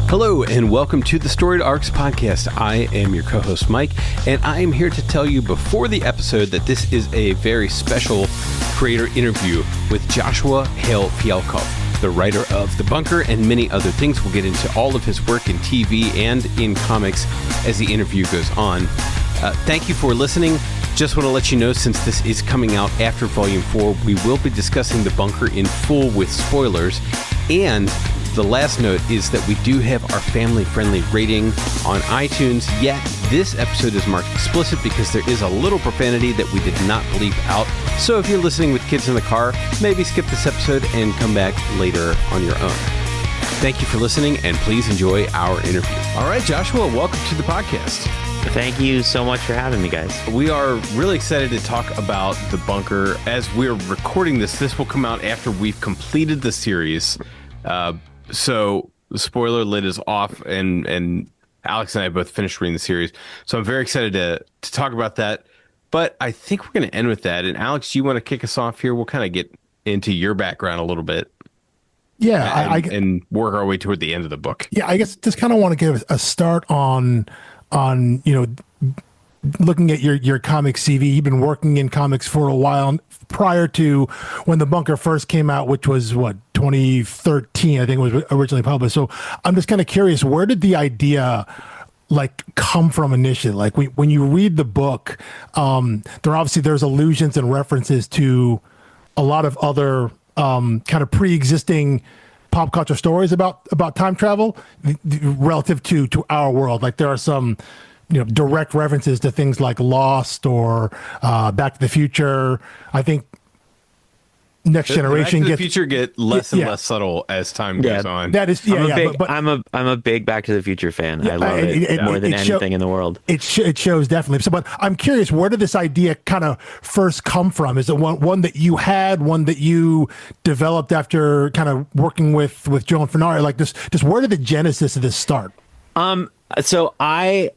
Hello and welcome to the Storied Arcs podcast. I am your co-host Mike, and I am here to tell you before the episode that this is a very special creator interview with Joshua Hale Fialkov, the writer of The Bunker and many other things. We'll get into all of his work in TV and in comics as the interview goes on. Thank you for listening. Just want to let you know, since this is coming out after Volume 4, we will be discussing The Bunker in full with spoilers. And the last note is that we do have our family-friendly rating on iTunes, yet this episode is marked explicit because there is a little profanity that we did not bleep out. So if you're listening with kids in the car, maybe skip this episode and come back later on your own. Thank you for listening, and please enjoy our interview. All right, Joshua, welcome to the podcast. Thank you so much for having me, guys. We are really excited to talk about The Bunker. As we're recording this will come out after we've completed the series. So the spoiler lid is off, and Alex and I both finished reading the series. So I'm very excited to talk about that. But I think we're going to end with that. And Alex, do you want to kick us off here? We'll kind of get into your background a little bit. Yeah, and work our way toward the end of the book. Yeah, I guess just kind of want to give a start on looking at your comic CV. You've been working in comics for a while prior to when The Bunker first came out, which was 2013, I think it was originally published. So I'm just kind of curious, where did the idea come from initially? Like when you read the book, there's allusions and references to a lot of other kind of pre-existing pop culture stories about time travel relative to our world. Like there are some direct references to things like Lost or Back to the Future. I think Next Generation Back to the Future get less and less subtle as time goes on. That is, I'm a big Back to the Future fan. I love it more than anything in the world. It shows definitely. So, but I'm curious, where did this idea kind of first come from? Is it one that you had, one that you developed after kind of working with Joe Infurnari? Like this, just where did the genesis of this start? So I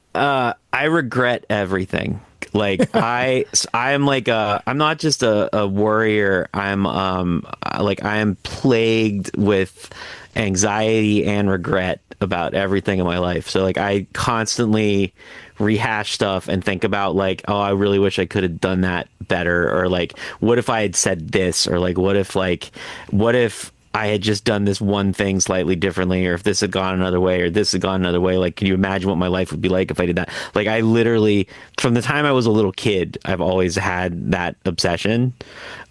regret everything. Like I'm not just a warrior. I am plagued with anxiety and regret about everything in my life. So I constantly rehash stuff and think about I really wish I could have done that better, or what if I had said this, or what if I had just done this one thing slightly differently, or if this had gone another way, or this had gone another way. Can you imagine what my life would be like if I did that? I literally, from the time I was a little kid, I've always had that obsession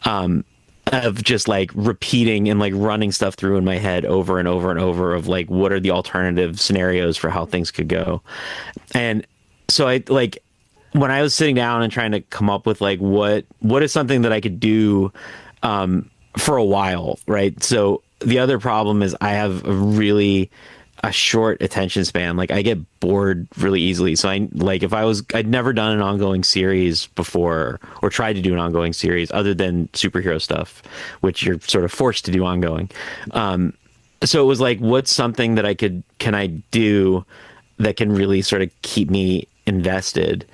of just repeating and running stuff through in my head over and over and over of what are the alternative scenarios for how things could go. And so when I was sitting down and trying to come up with what is something that I could do for a while, right? So the other problem is I have a short attention span. I get bored really easily. So I'd never done an ongoing series before, or tried to do an ongoing series other than superhero stuff, which you're sort of forced to do ongoing. So it was what's something that can I do that can really sort of keep me invested?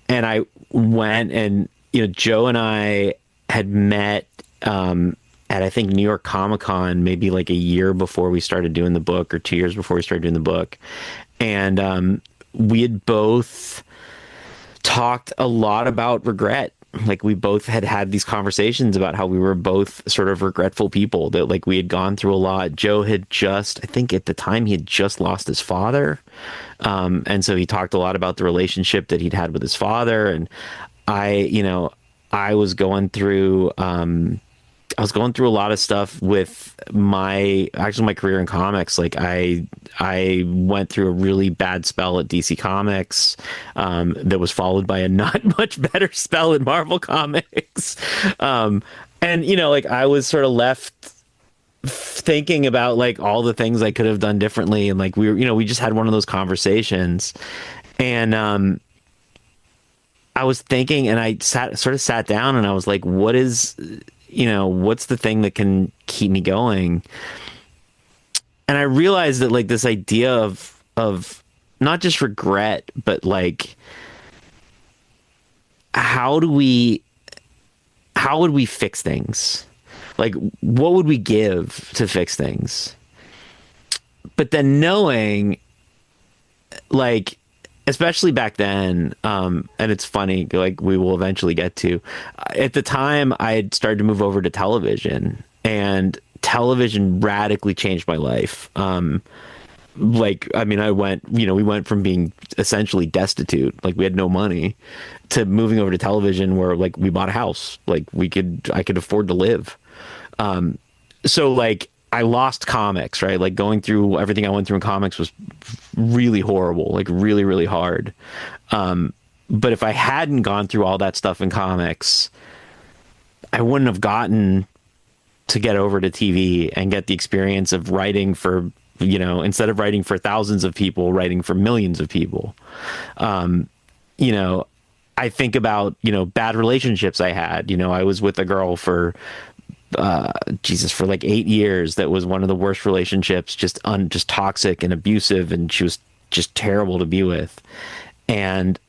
And I went and, Joe and I had met at I think New York Comic-Con maybe a year before we started doing the book, or 2 years before we started doing the book. And we had both talked a lot about regret. We both had these conversations about how we were both sort of regretful people, that we had gone through a lot. Joe had I think at the time he had just lost his father. And so he talked a lot about the relationship that he'd had with his father. And I was going through a lot of stuff with my career in comics. I went through a really bad spell at DC Comics that was followed by a not much better spell at Marvel Comics. And I was sort of left thinking about all the things I could have done differently, and we just had one of those conversations. And I was thinking, and I sat down, and I was like, what's the thing that can keep me going? And I realized that this idea of not just regret, but how would we fix things? What would we give to fix things? but then knowing, like, especially back then, and it's funny, like we will eventually get to, at the time I had started to move over to television, and television radically changed my life. Like, I mean, we went from being essentially destitute, like we had no money, to moving over to television where like we bought a house, like I could afford to live. So like I lost comics, right? Like going through everything I went through in comics was really horrible, like really, really hard. But if I hadn't gone through all that stuff in comics, I wouldn't have gotten to get over to TV and get the experience of writing for, instead of writing for thousands of people, writing for millions of people. I think about, bad relationships I had. I was with a girl for for like 8 years. That was one of the worst relationships, just toxic and abusive, and she was just terrible to be with. And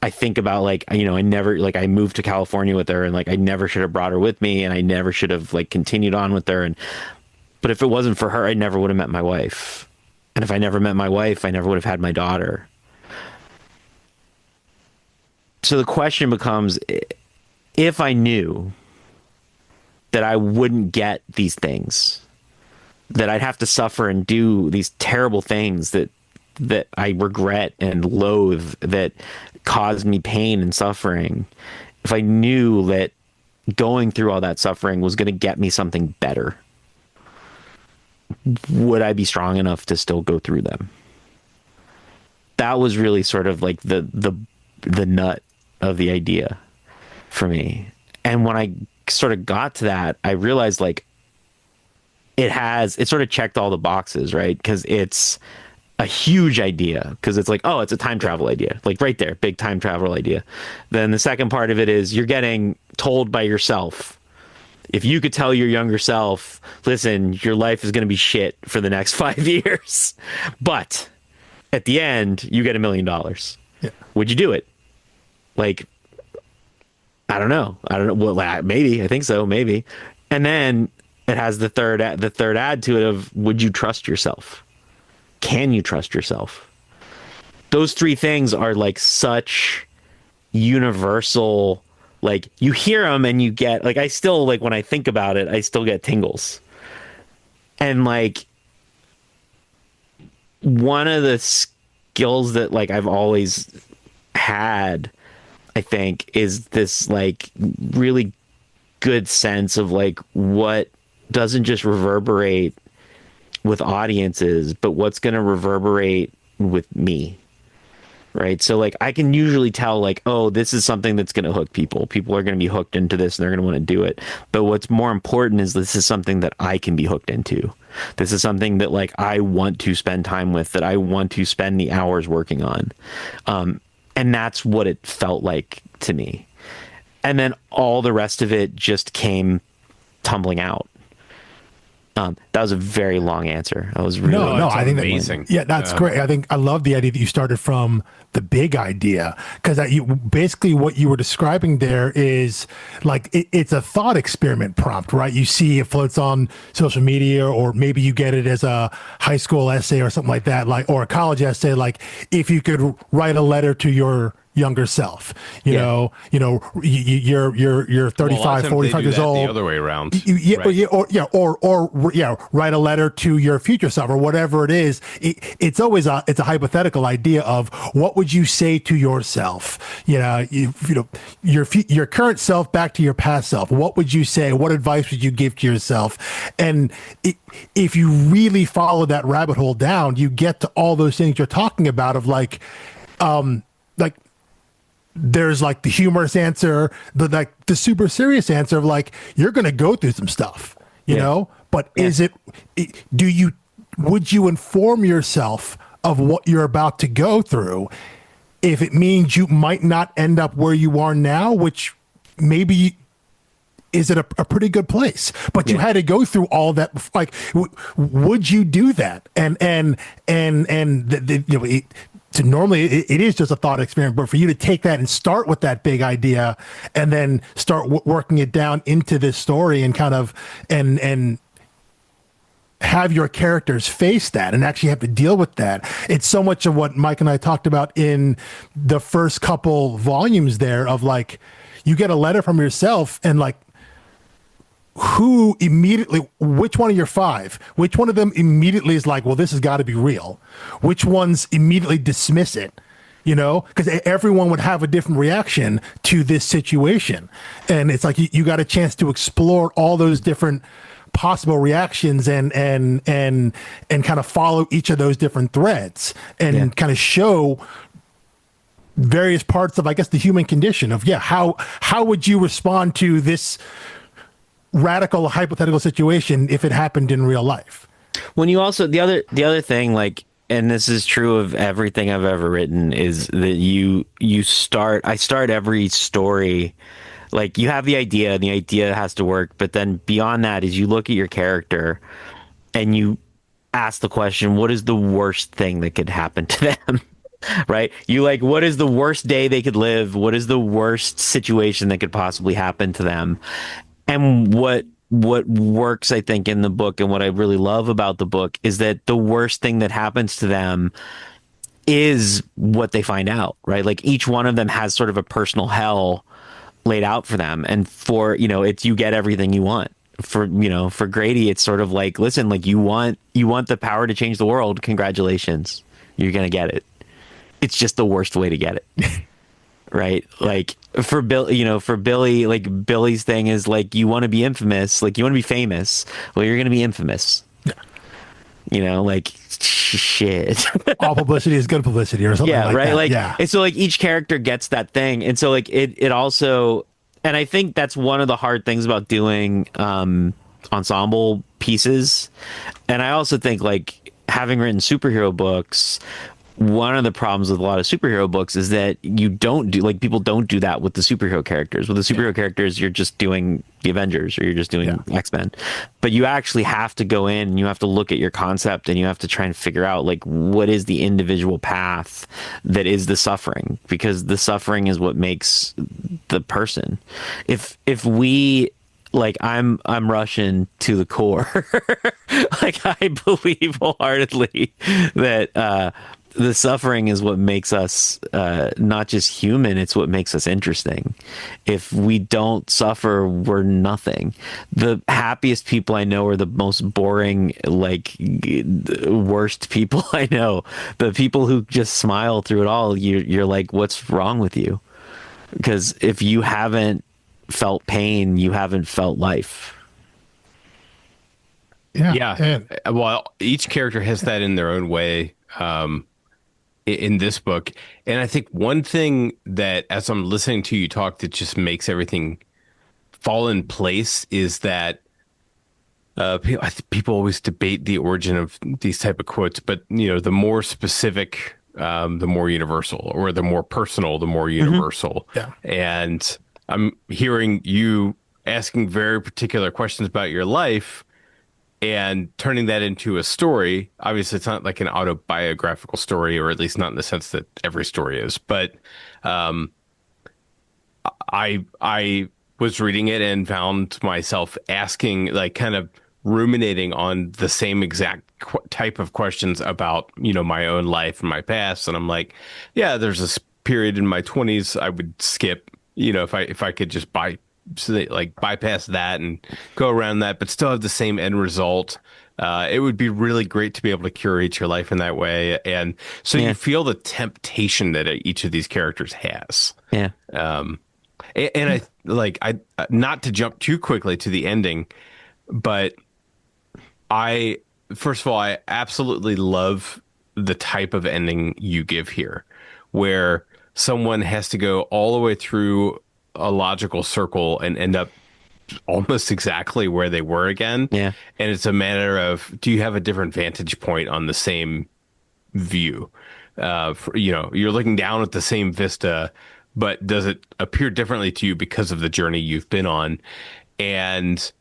I think about like, I never, like I moved to California with her, and like I never should have brought her with me, and I never should have like continued on with her. But if it wasn't for her, I never would have met my wife. And if I never met my wife, I never would have had my daughter. So the question becomes, if I knew that I wouldn't get these things, that I'd have to suffer and do these terrible things that I regret and loathe, that caused me pain and suffering, if I knew that going through all that suffering was going to get me something better, would I be strong enough to still go through them? That was really sort of like the nut of the idea for me. And when I sort of got to that, I realized like it sort of checked all the boxes, right? Because it's a huge idea, because it's like, oh, it's a time travel idea, like right there, big time travel idea. Then the second part of it is you're getting told by yourself, if you could tell your younger self, listen, your life is going to be shit for the next 5 years, but at the end you get $1 million. Yeah. Would you do it? Like, I don't know. Well, maybe. I think so. Maybe. And then it has the third add to it of, would you trust yourself? Can you trust yourself? Those three things are like such universal, like you hear them and you get like, I still, like when I think about it, I still get tingles. And like one of the skills that like I've always had, I think, is this like really good sense of like what doesn't just reverberate with audiences, but what's going to reverberate with me. Right. So like I can usually tell like, oh, this is something that's going to hook people. People are going to be hooked into this and they're going to want to do it. But what's more important is this is something that I can be hooked into. This is something that like I want to spend time with, that I want to spend the hours working on. And that's what it felt like to me. And then all the rest of it just came tumbling out. That was a very long answer. I was really I think amazing. That's great. I love the idea that you started from the big idea, because you basically what you were describing there is like it's a thought experiment prompt, right? You see it floats on social media, or maybe you get it as a high school essay or something like that, like, or a college essay, like if you could write a letter to your younger self, you're 35, 45 years old. The other way around. Write a letter to your future self, or whatever it is. It's always it's a hypothetical idea of what would you say to yourself? Your current self back to your past self. What would you say? What advice would you give to yourself? And if you really follow that rabbit hole down, you get to all those things you're talking about of like there's like the humorous answer, the super serious answer of like, you're going to go through some stuff, you know, but would you inform yourself of what you're about to go through if it means you might not end up where you are now, which maybe is it a pretty good place, but you had to go through all that. Like, would you do that? So normally it is just a thought experiment, but for you to take that and start with that big idea and then start working it down into this story and kind of and have your characters face that and actually have to deal with that. It's so much of what Mike and I talked about in the first couple volumes there of like, you get a letter from yourself and like, which one of your five, which one of them immediately is like, well, this has got to be real? Which ones immediately dismiss it? You know, because everyone would have a different reaction to this situation. And it's like you got a chance to explore all those different possible reactions and kind of follow each of those different threads and kind of show various parts of, I guess, the human condition of, how would you respond to this radical hypothetical situation if it happened in real life? When you also, the other thing, like, and this is true of everything I've ever written, is that I start every story, like, you have the idea and the idea has to work, but then beyond that is you look at your character and you ask the question, what is the worst thing that could happen to them? Right? You like, what is the worst day they could live? What is the worst situation that could possibly happen to them? And what works, I think, in the book, and what I really love about the book, is that the worst thing that happens to them is what they find out, right? Like, each one of them has sort of a personal hell laid out for them. And for, it's, you get everything you want. For Grady, it's sort of like, listen, like, you want the power to change the world. Congratulations. You're going to get it. It's just the worst way to get it. Right? Like, for Billy, like, Billy's thing is like, you want to be infamous, like, you want to be famous. Well, you're going to be infamous. Yeah. Like, shit. All publicity is good publicity, or something like right? that. Like, yeah. And so, like, each character gets that thing. And so, like, it also, and I think that's one of the hard things about doing ensemble pieces. And I also think, like, having written superhero books, one of the problems with a lot of superhero books is that people don't do that with the superhero characters. With the superhero characters, you're just doing the Avengers or you're just doing X-Men. But you actually have to go in and you have to look at your concept and you have to try and figure out, like, what is the individual path that is the suffering, because the suffering is what makes the person. If we, like, I'm Russian to the core. Like, I believe wholeheartedly that the suffering is what makes us not just human, it's what makes us interesting. If we don't suffer, we're nothing. The happiest people I know are the most boring, like, worst people I know. The people who just smile through it all, you're like, what's wrong with you? Because if you haven't felt pain, you haven't felt life. Yeah. Well, each character has that in their own way. In this book. And I think one thing that, as I'm listening to you talk, that just makes everything fall in place is that people always debate the origin of these type of quotes, but, the more specific, the more universal, or the more personal, the more universal. Yeah. And I'm hearing you asking very particular questions about your life and turning that into a story. Obviously, it's not like an autobiographical story, or at least not in the sense that every story is. But I was reading it and found myself asking, like, kind of ruminating on the same exact type of questions about, my own life and my past. And I'm like, yeah, there's this period in my 20s I would skip, if I could just bypass that and go around that, but still have the same end result. It would be really great to be able to curate your life in that way. And so you feel the temptation that each of these characters has. Yeah. And I not to jump too quickly to the ending, but first of all, I absolutely love the type of ending you give here, where someone has to go all the way through a logical circle and end up almost exactly where they were again. Yeah. And it's a matter of, do you have a different vantage point on the same view? You're looking down at the same vista, but does it appear differently to you because of the journey you've been on? And,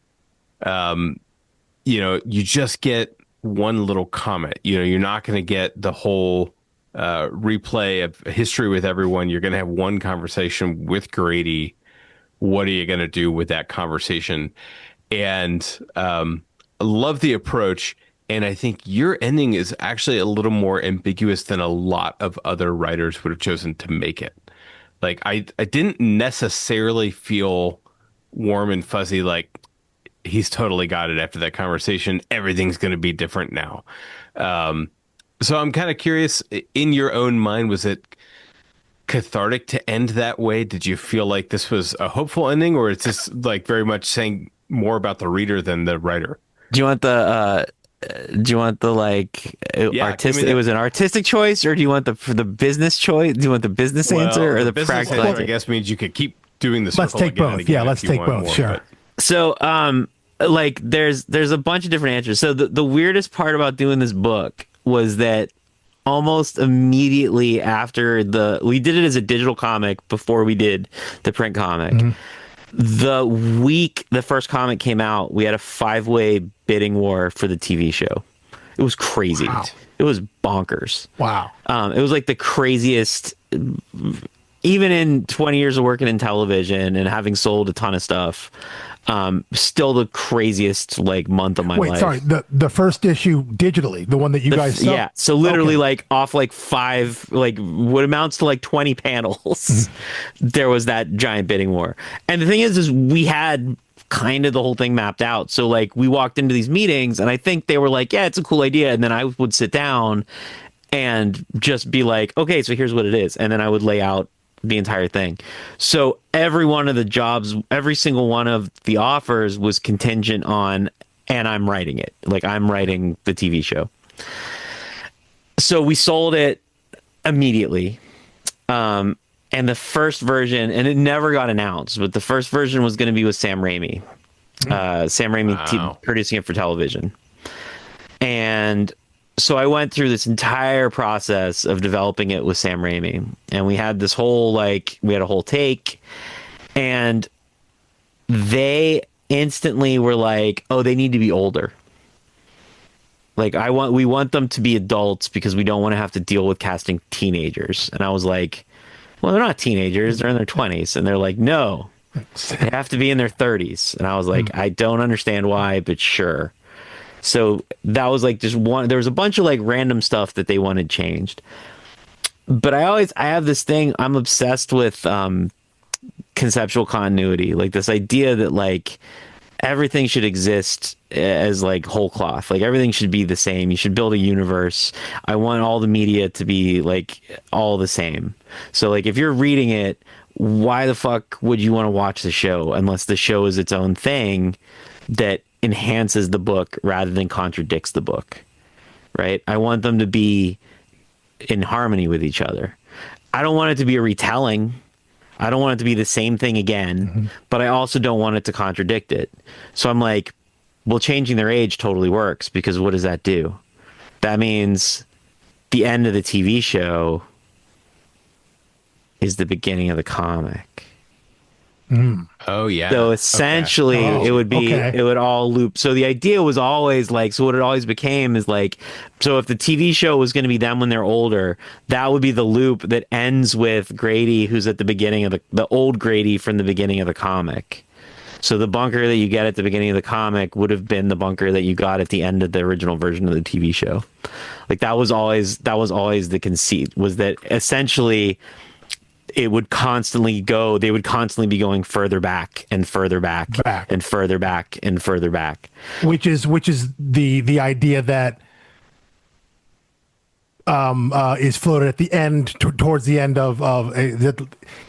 you just get one little comment. You're not going to get the whole replay of history with everyone. You're going to have one conversation with Grady. What are you going to do with that conversation? And I love the approach. And I think your ending is actually a little more ambiguous than a lot of other writers would have chosen to make it. Like I didn't necessarily feel warm and fuzzy like he's totally got it after that conversation. Everything's going to be different now. So I'm kind of curious, in your own mind, was it cathartic to end that way? Did you feel like this was a hopeful ending, or is this like very much saying more about the reader than the writer? Do you want the like artistic? It was an artistic choice, or do you want the business choice? Do you want the business answer or the practical answer? I guess means you could keep doing the circle. Let's take both. Yeah, let's take both. More, sure. But. So, like, there's a bunch of different answers. So the weirdest part about doing this book was that almost immediately after we did it as a digital comic before we did the print comic. Mm-hmm. The week the first comic came out, we had a 5-way bidding war for the TV show. It was crazy. Wow. It was bonkers. Wow. It was like the craziest, even in 20 years of working in television and having sold a ton of stuff. Still the craziest like month of my life. Wait, sorry. The first issue digitally, the one that you guys saw? Yeah. So literally like off like 5, like what amounts to like 20 panels, there was that giant bidding war. And the thing is we had kind of the whole thing mapped out. So like we walked into these meetings and I think they were like, yeah, it's a cool idea. And then I would sit down and just be like, okay, so here's what it is. And then I would lay out the entire thing. So every one of the jobs, every single one of the offers was contingent on, and I'm writing it. Like I'm writing the TV show. So we sold it immediately. And the first version, and it never got announced, but the first version was going to be with Sam Raimi. Sam Raimi producing it for television. And so I went through this entire process of developing it with Sam Raimi, and we had this whole we had a whole take, and they instantly were like, "Oh, they need to be older. Like we want them to be adults because we don't want to have to deal with casting teenagers." And I was like, "Well, they're not teenagers; they're in their 20s." And they're like, "No, they have to be in their 30s." And I was like, "I don't understand why, but sure." So that was like just one. There was a bunch of like random stuff that they wanted changed. But I have this thing. I'm obsessed with conceptual continuity, like this idea that like everything should exist as like whole cloth. Like everything should be the same. You should build a universe. I want all the media to be like all the same. So like if you're reading it, why the fuck would you want to watch the show unless the show is its own thing that enhances the book rather than contradicts the book, right? I want them to be in harmony with each other. I don't want it to be a retelling. I don't want it to be the same thing again, but I also don't want it to contradict it. So I'm like, well, changing their age totally works because what does that do? That means the end of the TV show is the beginning of the comic. Oh yeah. So essentially it would all loop. So the idea was always like, so what it always became is like, so if the TV show was going to be them when they're older, that would be the loop that ends with Grady, who's at the beginning of the old Grady from the beginning of the comic. So the bunker that you get at the beginning of the comic would have been the bunker that you got at the end of the original version of the TV show. Like that was always the conceit, was that essentially they would constantly be going further back and further back and further back and further back. Which is the idea that is floated at the end, towards the end of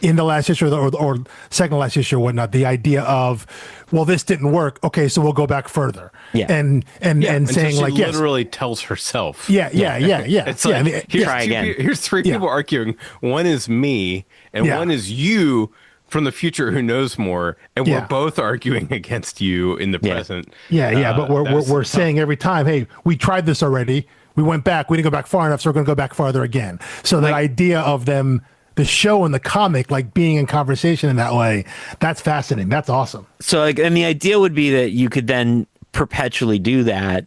in the last issue or second to last issue or whatnot. The idea of, well, this didn't work. Okay, so we'll go back further. Yeah. And saying like, yes, literally tells herself. Yeah. It's like, here's three people arguing. One is me, and one is you from the future who knows more, and we're both arguing against you in the present. But we're saying every time, hey, we tried this already. We went back. We didn't go back far enough, so we're going to go back farther again. So the idea of them, the show and the comic, like being in conversation in that way, that's fascinating. That's awesome. So and the idea would be that you could then perpetually do that,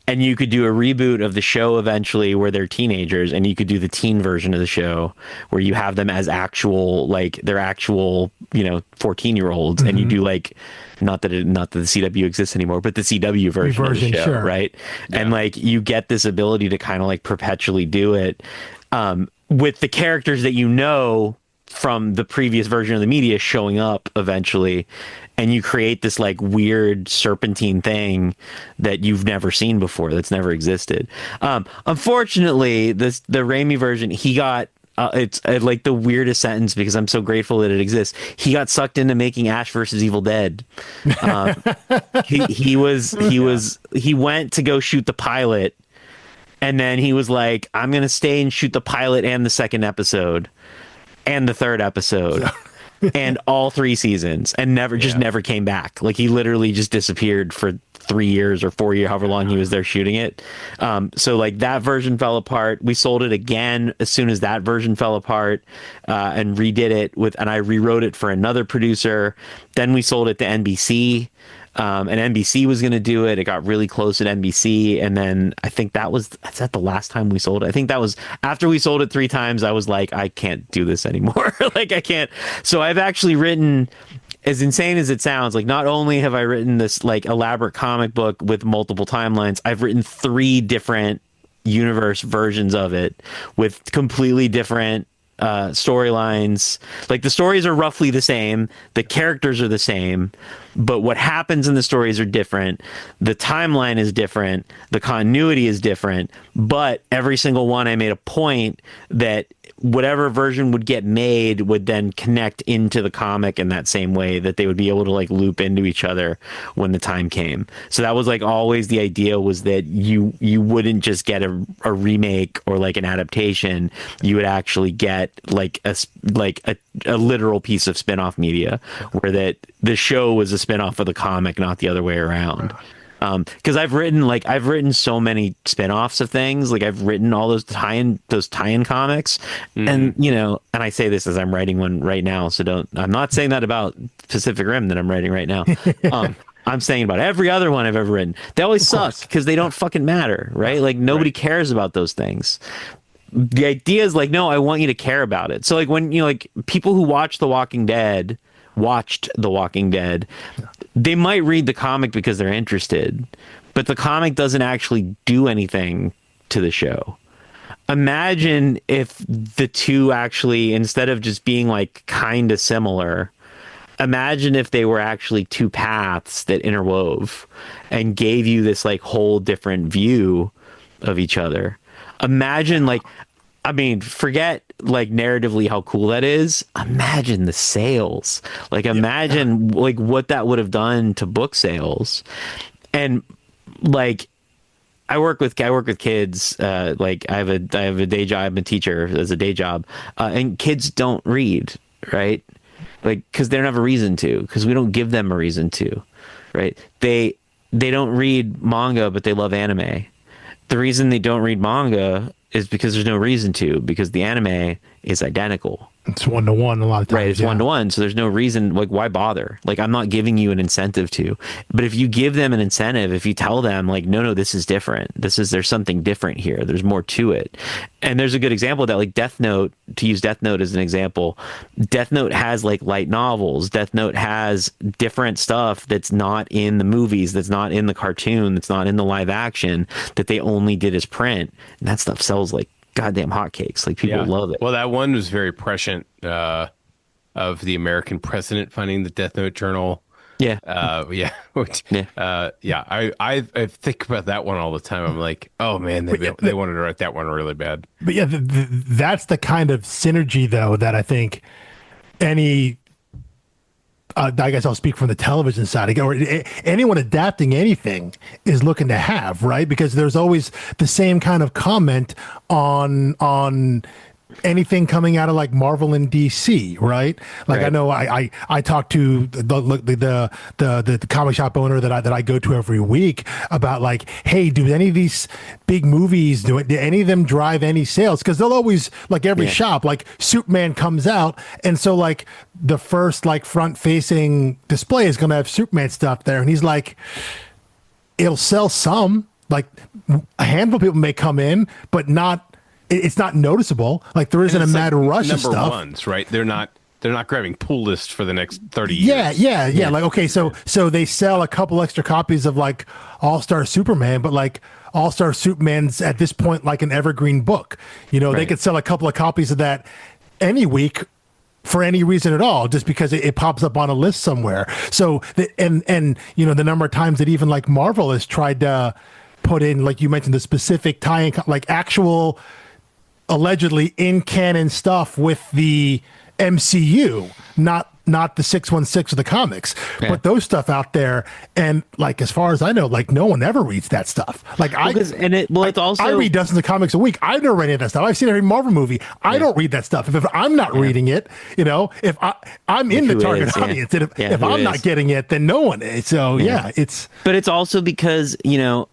and you could do a reboot of the show eventually where they're teenagers, and you could do the teen version of the show where you have them as actual, like, they're actual, 14-year-olds, and you do like, not that the CW exists anymore, but the CW version of the show, sure. right? Yeah. And like, you get this ability to kind of like perpetually do it with the characters that from the previous version of the media showing up eventually, and you create this like weird serpentine thing that you've never seen before, that's never existed. Unfortunately, the Raimi version, he got it's like the weirdest sentence, because I'm so grateful that it exists. He got sucked into making Ash versus Evil Dead. He went to go shoot the pilot, and then he was like, I'm gonna stay and shoot the pilot and the second episode and the third episode and all 3 seasons, and never came back. Like, he literally just disappeared for 3 years or 4 years, however long he was there shooting it. So like, that version fell apart. We sold it again as soon as that version fell apart, and redid it and I rewrote it for another producer. Then we sold it to NBC. And NBC was going to do it. It got really close at NBC. And then I think that's the last time we sold it. I think that was after we sold it 3 times. I was like, I can't do this anymore. Like, I can't. So I've actually written, as insane as it sounds, like, not only have I written this like elaborate comic book with multiple timelines, I've written 3 different universe versions of it with completely different storylines. Like, the stories are roughly the same, the characters are the same, but what happens in the stories are different. The timeline is different, the continuity is different, but every single one, I made a point that whatever version would get made would then connect into the comic in that same way, that they would be able to like loop into each other when the time came. So that was like always the idea, was that you wouldn't just get a remake or like an adaptation. You would actually get like a literal piece of spin-off media, where that the show was a spin-off of the comic, not the other way around. Because I've written so many spin-offs of things. Like, I've written all those tie-in comics, and and I say this as I'm writing one right now, so I'm not saying that about Pacific Rim that I'm writing right now. I'm saying about every other one I've ever written. They always suck because they don't fucking matter, right? Like, nobody cares about those things. The idea is like, no, I want you to care about it. So like, when like people who watched The Walking Dead, they might read the comic because they're interested, but the comic doesn't actually do anything to the show. Imagine if the two actually, instead of just being like kind of similar, imagine if they were actually 2 paths that interwove and gave you this like whole different view of each other. Imagine, like, I mean, forget like narratively how cool that is. Imagine the sales. Like, imagine like what that would have done to book sales. And like, I work with kids. Like, I have a day job. I'm a teacher as a day job, and kids don't read, right? Like, because they don't have a reason to. Because we don't give them a reason to, right? They don't read manga, but they love anime. The reason they don't read manga is because there's no reason to, because the anime is identical. It's 1-to-1 a lot of times. Right, it's 1-to-1, so there's no reason, like, why bother? Like, I'm not giving you an incentive to. But if you give them an incentive, if you tell them, like, no, this is different. There's something different here. There's more to it. And there's a good example of that, like Death Note, to use Death Note as an example. Death Note has, like, light novels. Death Note has different stuff that's not in the movies, that's not in the cartoon, that's not in the live action, that they only did as print. And that stuff sells like goddamn hotcakes. Like, people love it. Well, that one was very prescient, of the American president funding the Death Note Journal. Yeah. I think about that one all the time. I'm like, oh man, they wanted to write that one really bad. But yeah, that's the kind of synergy, though, that I think any, I guess I'll speak from the television side, or anyone adapting anything is looking to have, right? Because there's always the same kind of comment on anything coming out of like Marvel and DC, right? Like, right. I know I talk to the comic shop owner that I go to every week about, like, hey, do any of these big movies, do any of them drive any sales? Because they'll always, like, every shop, like Superman comes out, and so like the first like front facing display is going to have Superman stuff there, and he's like, it'll sell some, like a handful of people may come in, but it's not noticeable. Like there isn't a mad rush of stuff. Number ones, right? They're not grabbing pull list for the next 30 years. Yeah. Like, okay, so they sell a couple extra copies of like All-Star Superman, but like All-Star Superman's at this point like an evergreen book. They could sell a couple of copies of that any week for any reason at all, just because it pops up on a list somewhere. So and the number of times that even like Marvel has tried to put in, like you mentioned, the specific tie-in, like actual allegedly in canon stuff with the MCU, not the 616 of the comics, but those stuff out there. And like, as far as I know, like no one ever reads that stuff. Like I read dozens of comics a week. I've never read any of that stuff. I've seen every Marvel movie. I don't read that stuff. If I'm not reading it, if I'm in the target audience, and if I'm not getting it, then no one is. So but it's also because,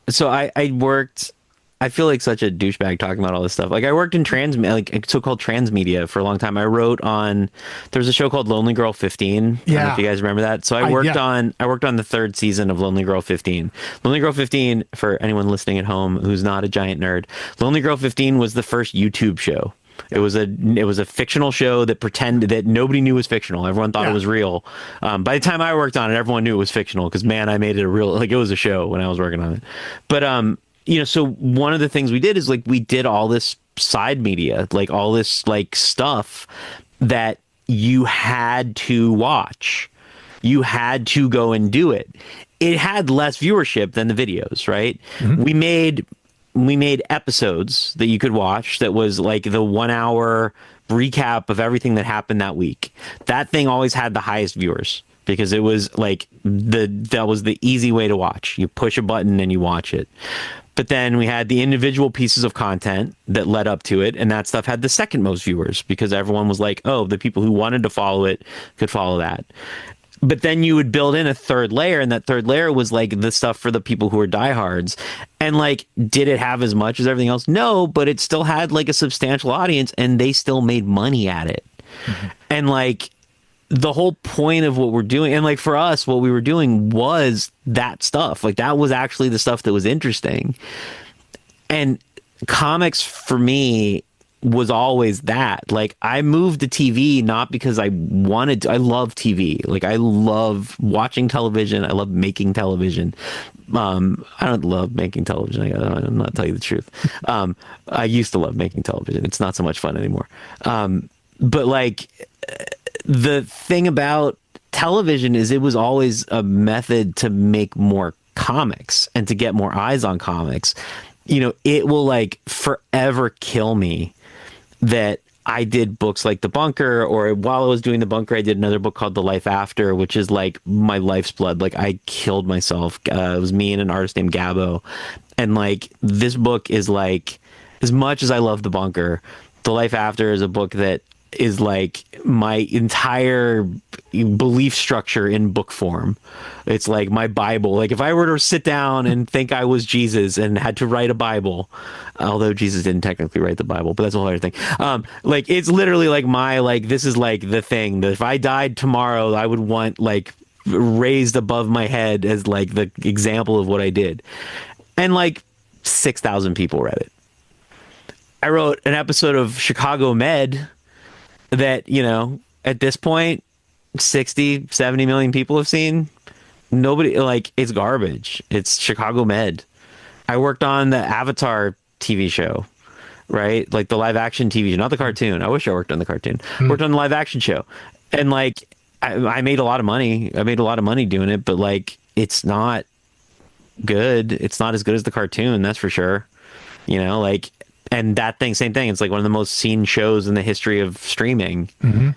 so I worked, I feel like such a douchebag talking about all this stuff. Like I worked in so-called transmedia for a long time. I wrote on, there was a show called Lonely Girl 15. I don't know if you guys remember that. So I worked on the third season of Lonely Girl 15. Lonely Girl 15, for anyone listening at home who's not a giant nerd, Lonely Girl 15 was the first YouTube show. It was a fictional show that pretended that nobody knew was fictional. Everyone thought it was real. By the time I worked on it, everyone knew it was fictional because, man, I made it it was a show when I was working on it. But, so one of the things we did is like we did all this side media, like all this like stuff that you had to watch. You had to go and do it. It had less viewership than the videos, right? Mm-hmm. We made episodes that you could watch that was like the 1 hour recap of everything that happened that week. That thing always had the highest viewers because it was like that was the easy way to watch. You push a button and you watch it. But then we had the individual pieces of content that led up to it, and that stuff had the second most viewers because everyone was like, oh, the people who wanted to follow it could follow that. But then you would build in a third layer, and that third layer was like the stuff for the people who are diehards. And like, did it have as much as everything else? No, but it still had like a substantial audience, and they still made money at it. Mm-hmm. And like, the whole point of what we're doing, and like for us, what we were doing was that stuff. Like that was actually the stuff that was interesting. And comics for me was always that. Like I moved to TV not because I wanted to. I love TV. Like I love watching television. I love making television. I don't love making television. I'm not telling you the truth. I used to love making television. It's not so much fun anymore. But like, the thing about television is it was always a method to make more comics and to get more eyes on comics. It will like forever kill me that I did books like The Bunker, or while I was doing The Bunker, I did another book called The Life After, which is like my life's blood. Like I killed myself. It was me and an artist named Gabo. And like, this book is like, as much as I love The Bunker, The Life After is a book that is like my entire belief structure in book form. It's like my Bible. Like if I were to sit down and think I was Jesus and had to write a Bible, although Jesus didn't technically write the Bible, but that's a whole other thing. Like it's literally like this is like the thing that if I died tomorrow, I would want like raised above my head as like the example of what I did. And like 6,000 people read it. I wrote an episode of Chicago Med that, at this point, 60, 70 million people have seen. Nobody, like, it's garbage. It's Chicago Med. I worked on the Avatar TV show, right? Like the live action TV show, not the cartoon. I wish I worked on the cartoon. Worked on the live action show. And like, I made a lot of money. I made a lot of money doing it, but like, it's not good. It's not as good as the cartoon, that's for sure. Like, and that thing, same thing. It's like one of the most seen shows in the history of streaming. Mm-hmm.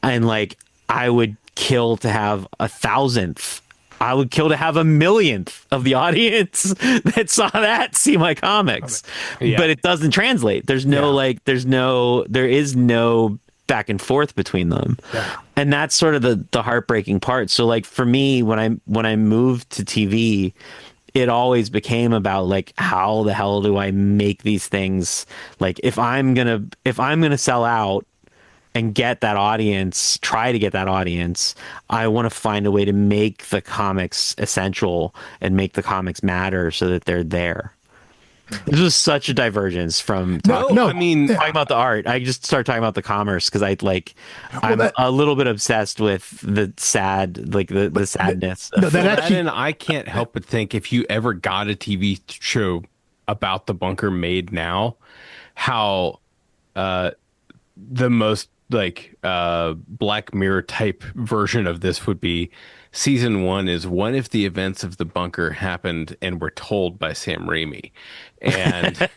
And like, I would kill to have 1,000th. I would kill to have 1,000,000th of the audience that saw that see my comics. Yeah. But it doesn't translate. There's no there is no back and forth between them. Yeah. And that's sort of the heartbreaking part. So like for me, when I moved to TV, it always became about like, how the hell do I make these things? Like if I'm gonna sell out and get that audience, try to get that audience. I want to find a way to make the comics essential and make the comics matter so that they're there. This was such a divergence from talking about the art. I just started talking about the commerce because I'm a little bit obsessed with the sad, like the sadness. And I can't help but think if you ever got a TV show about the bunker made now, how the most Black Mirror type version of this would be season 1 is what if the events of the bunker happened and were told by Sam Raimi, and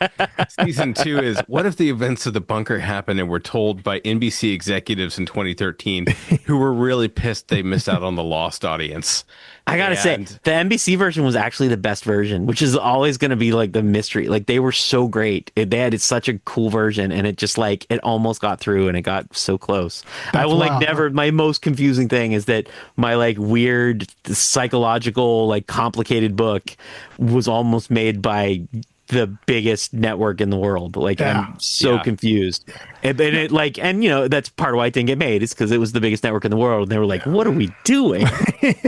season 2 is what if the events of the bunker happened and were told by NBC executives in 2013 who were really pissed they missed out on the lost audience. I gotta say, the NBC version was actually the best version, which is always going to be like the mystery. Like they were so great. They had such a cool version, and it just it almost got through, and it got so close. I will never. My most confusing thing is that my weird psychological complicated book was almost made by the biggest network in the world. I'm so confused. And that's part of why it didn't get made, is because it was the biggest network in the world. And they were like, what are we doing?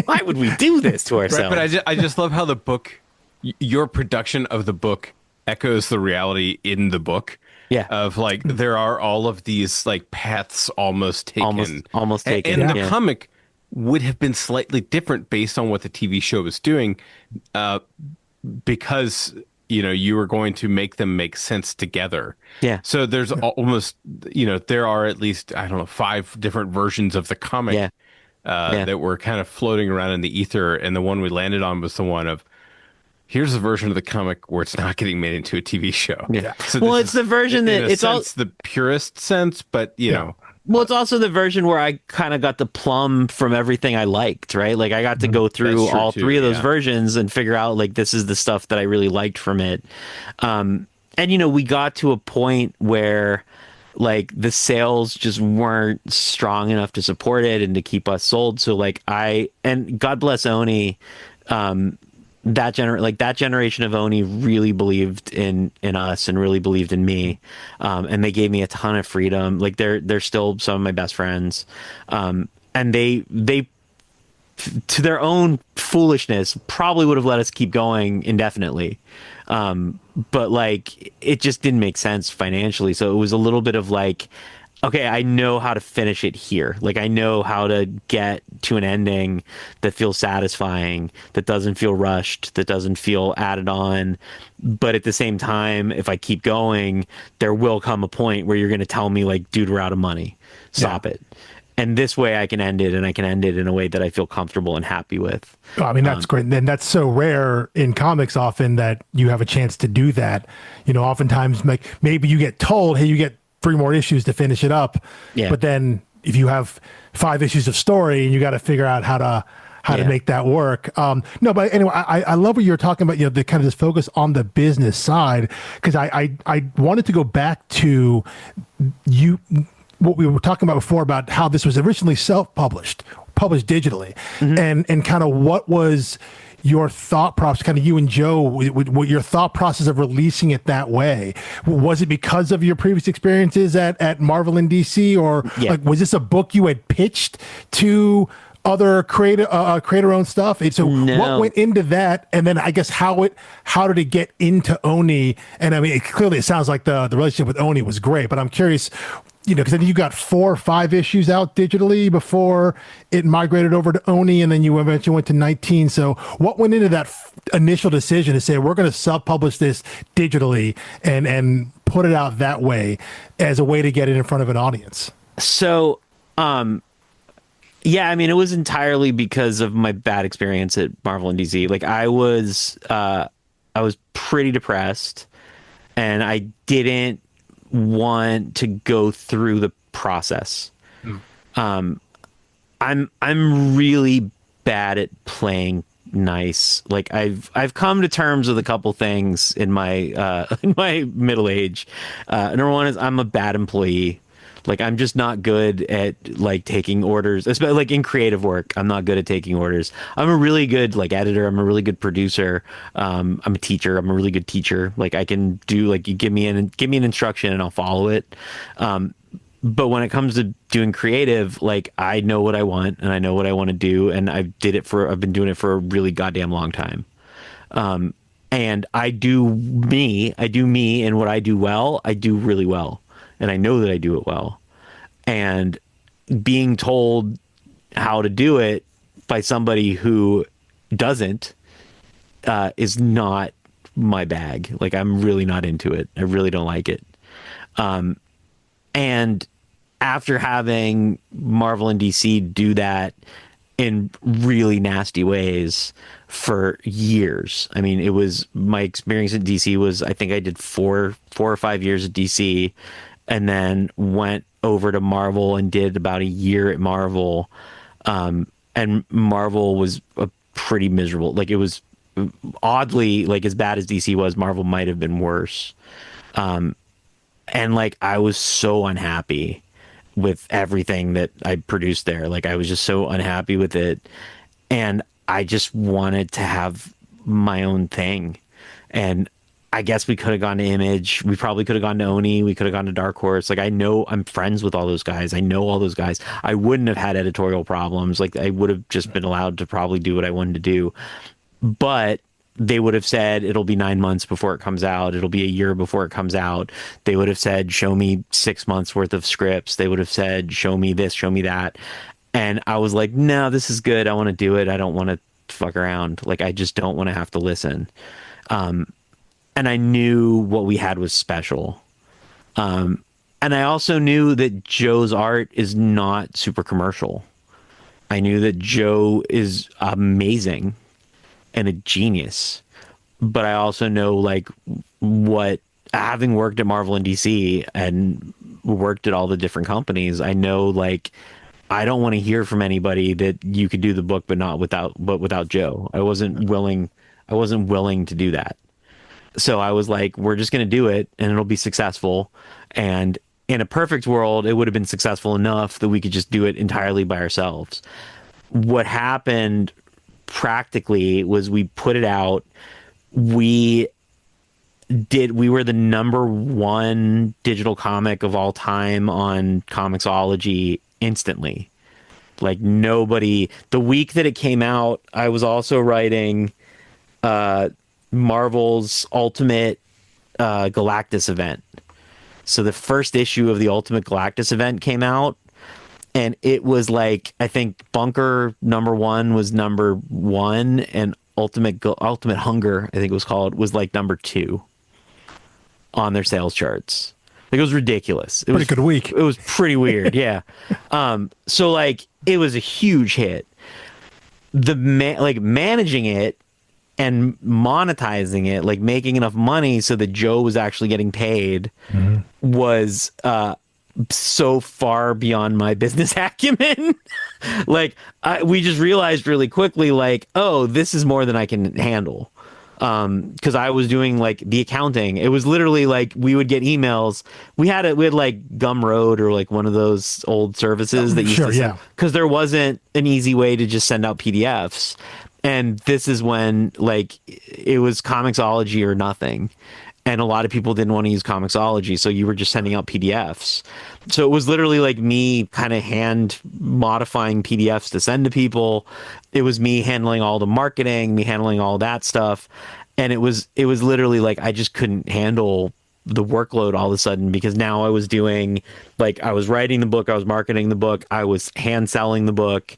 Why would we do this to ourselves? Right, but I just love how the book, your production of the book echoes the reality in the book. Yeah. Of there are all of these paths almost taken. Almost taken. And the comic would have been slightly different based on what the TV show was doing, because you were going to make them make sense together. Yeah. So there's almost, there are at least, I don't know, 5 different versions of the comic that were kind of floating around in the ether. And the one we landed on was the one of, here's a version of the comic where it's not getting made into a TV show. Yeah. So it's the version that it's the purest sense, but you know. Well, it's also the version where I kind of got the plum from everything I liked, right? Like I got to go through all 3 of those versions and figure out this is the stuff that I really liked from it. And we got to a point where the sales just weren't strong enough to support it and to keep us sold. So and God bless Oni, that generation of Oni really believed in us and really believed in me, and they gave me a ton of freedom. They're still some of my best friends, and they to their own foolishness probably would have let us keep going indefinitely, but it just didn't make sense financially. So it was a little bit of okay, I know how to finish it here. I know how to get to an ending that feels satisfying, that doesn't feel rushed, that doesn't feel added on. But at the same time, if I keep going, there will come a point where you're going to tell me dude, we're out of money. Stop it. And this way I can end it, and I can end it in a way that I feel comfortable and happy with. Well, I mean, that's great. And that's so rare in comics often that you have a chance to do that. Oftentimes maybe you get told, hey, you get 3 more issues to finish it up. Yeah. But then if you have 5 issues of story and you got to figure out how to make that work. No, but anyway, I love what you're talking about, the kind of this focus on the business side, because I wanted to go back to what we were talking about before about how this was originally published digitally, and kind of what was your thought process, kind of you and Joe, what your thought process of releasing it that way? Was it because of your previous experiences at Marvel and DC, or was this a book you had pitched to other creator-owned stuff? So what went into that, and then I guess how did it get into Oni? And I mean, clearly it sounds like the relationship with Oni was great, but I'm curious, because then you got 4 or 5 issues out digitally before it migrated over to Oni, and then you eventually went to 19. So what went into that initial decision to say, we're going to self-publish this digitally and put it out that way as a way to get it in front of an audience? So, yeah, I mean, it was entirely because of my bad experience at Marvel and DC. I was pretty depressed, and I didn't want to go through the process. I'm really bad at playing nice. I've come to terms with a couple things in my middle age. Number one is I'm a bad employee. I'm just not good at taking orders, especially in creative work. I'm not good at taking orders. I'm a really good editor. I'm a really good producer. I'm a teacher. I'm a really good teacher. I can do you give me an instruction and I'll follow it. But when it comes to doing creative, like I know what I want and I know what I want to do, and I've been doing it for a really goddamn long time. And I do me, and what I do well, I do really well. And I know that I do it well. And being told how to do it by somebody who doesn't is not my bag. Like, I'm really not into it. I really don't like it. And after having Marvel and DC do that in really nasty ways for years, I mean, it was my experience at DC was, I think I did four or 5 years at DC, and then went over to Marvel and did about a year at Marvel. And Marvel was a pretty miserable. Like, it was oddly, like, as bad as DC was, Marvel might have been worse. And like, I was so unhappy with everything that I produced there. Like, I was just so unhappy with it. And I just wanted to have my own thing. And I guess we could have gone to Image. We probably could have gone to Oni. We could have gone to Dark Horse. Like, I know I'm friends with all those guys. I know all those guys. I wouldn't have had editorial problems. Like, I would have just been allowed to probably do what I wanted to do. But they would have said it'll be 9 months before it comes out. It'll be a year before it comes out. They would have said, show me 6 months worth of scripts. They would have said, show me this, show me that. And I was like, no, this is good. I want to do it. I don't want to fuck around. Like, I just don't want to have to listen. And I knew what we had was special. And I also knew that Joe's art is not super commercial. I knew that Joe is amazing and a genius, but I also know, like, what, having worked at Marvel and DC and worked at all the different companies, I know, like, I don't want to hear from anybody that you could do the book, but without Joe. I wasn't willing to do that. So I was like, we're just going to do it and it'll be successful. And in a perfect world, it would have been successful enough that we could just do it entirely by ourselves. What happened practically was we put it out. We were the #1 digital comic of all time on Comixology instantly. Like, nobody, the week that it came out, I was also writing Marvel's Ultimate Galactus event. So the first issue of the Ultimate Galactus event came out, and it was like, I think Bunker #1 was #1, and Ultimate Hunger, I think it was called, was like #2 on their sales charts. Like, it was ridiculous. It was pretty good week. It was pretty weird, yeah. So like, it was a huge hit. Managing it and monetizing it, like making enough money so that Joe was actually getting paid, was so far beyond my business acumen. Like, we just realized really quickly, like, oh, this is more than I can handle. Because I was doing, like, the accounting. It was literally like, we would get emails. We had like Gumroad, or like one of those old services that used to send, because there wasn't an easy way to just send out PDFs. And this is when, like, it was Comixology or nothing. And a lot of people didn't want to use Comixology, so you were just sending out PDFs. So it was literally like me kind of hand modifying PDFs to send to people. It was me handling all the marketing, me handling all that stuff. And it was literally like, I just couldn't handle the workload all of a sudden, because now I was doing, like, I was writing the book, I was marketing the book, I was hand selling the book.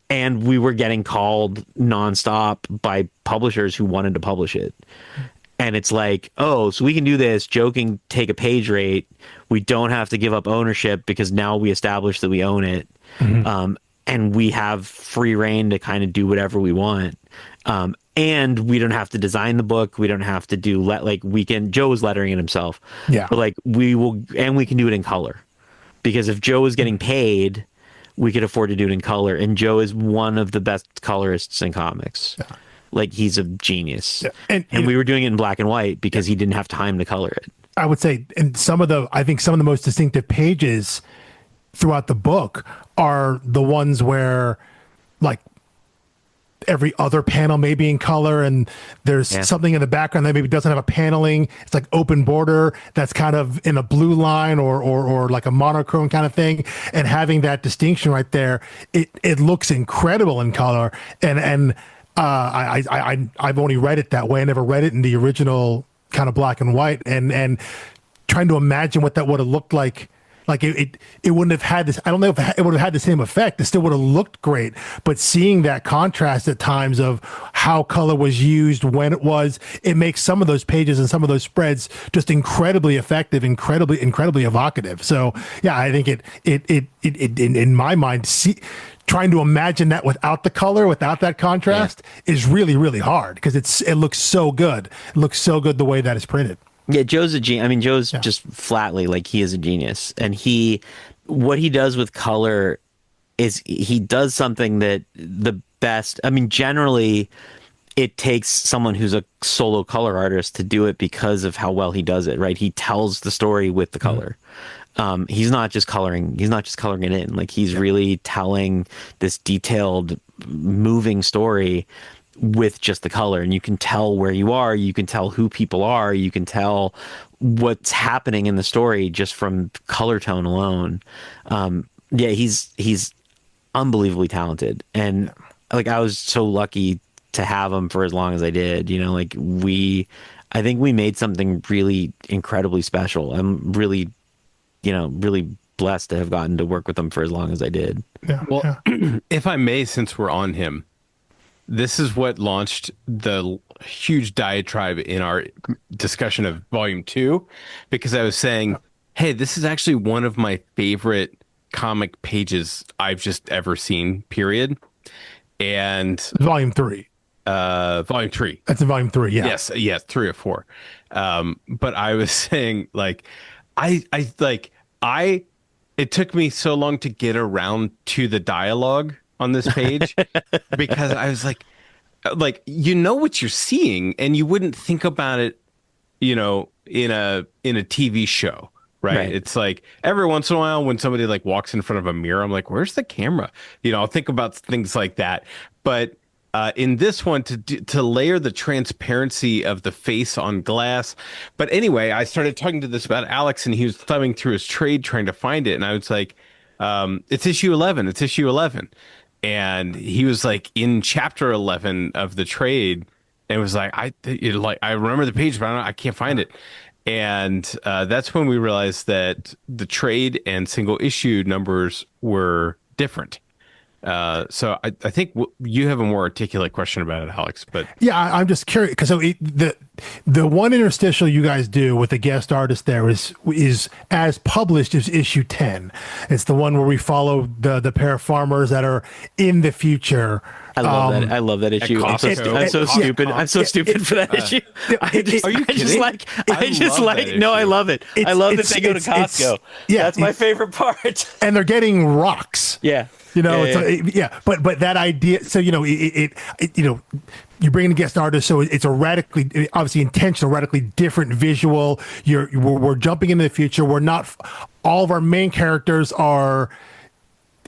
And we were getting called nonstop by publishers who wanted to publish it. And it's like, oh, so we can do this. Joe can take a page rate. We don't have to give up ownership, because now we established that we own it. And we have free reign to kind of do whatever we want. And we don't have to design the book. We don't have to do, Joe was lettering it himself. Yeah. But like, we can do it in color. Because if Joe was getting paid, we could afford to do it in color. And Joe is one of the best colorists in comics. Yeah. Like, he's a genius. Yeah. And we were doing it in black and white because he didn't have time to color it. I would say, and I think some of the most distinctive pages throughout the book are the ones where, like, every other panel may be in color, and there's something in the background that maybe doesn't have a paneling. It's like open border that's kind of in a blue line or like a monochrome kind of thing. And having that distinction right there, it looks incredible in color. And I've only read it that way. I never read it in the original kind of black and white. And trying to imagine what that would have looked like. Like it wouldn't have had this. I don't know if it would have had the same effect. It still would have looked great. But seeing that contrast at times of how color was used, when it makes some of those pages and some of those spreads just incredibly effective, incredibly evocative. So yeah, I think it in my mind, trying to imagine that without the color, without that contrast, is really, really hard because it looks so good. It looks so good the way that it's printed. Yeah, Joe's a genius. I mean, Joe's just flatly like he is a genius, and what he does with color is he does something that the best. I mean, generally, it takes someone who's a solo color artist to do it because of how well he does it. Right? He tells the story with the color. He's not just coloring. He's not just coloring it in. Like he's really telling this detailed, moving story with just the color, and you can tell where you are, you can tell who people are, you can tell what's happening in the story just from color tone alone. He's unbelievably talented, and like I was so lucky to have him for as long as I did. You know, like I think we made something really incredibly special. I'm really, really blessed to have gotten to work with him for as long as I did. Well, if I may, since we're on him, this is what launched the huge diatribe in our discussion of Volume 2, because I was saying, hey, this is actually one of my favorite comic pages I've just ever seen, period. And Volume 3. Volume 3. That's in Volume 3, yeah. Yes, 3 or 4. But I was saying, like, it took me so long to get around to the dialogue on this page because I was like what you're seeing, and you wouldn't think about it, in a TV show, right? It's like every once in a while when somebody like walks in front of a mirror, I'm like, where's the camera? I'll think about things like that. But in this one, to layer the transparency of the face on glass. But anyway, I started talking to this about Alex, and he was thumbing through his trade trying to find it, and I was like, it's issue 11. It's issue 11. And he was like in chapter 11 of the trade, and was like, I remember the page, but I can't find it. And that's when we realized that the trade and single issue numbers were different. So I think you have a more articulate question about it, Alex. But yeah, I'm just curious because the one interstitial you guys do with the guest artist there is as published as issue 10. It's the one where we follow the pair of farmers that are in the future. I love that. I love that issue. I'm so stupid. I'm so stupid for that issue. Are you kidding? I love it. I love that they go to Costco. That's my favorite part. And they're getting rocks. Yeah. But that idea. So you bring in a guest artist, so it's a radically, obviously intentional, radically different visual. We're jumping into the future. We're not. All of our main characters are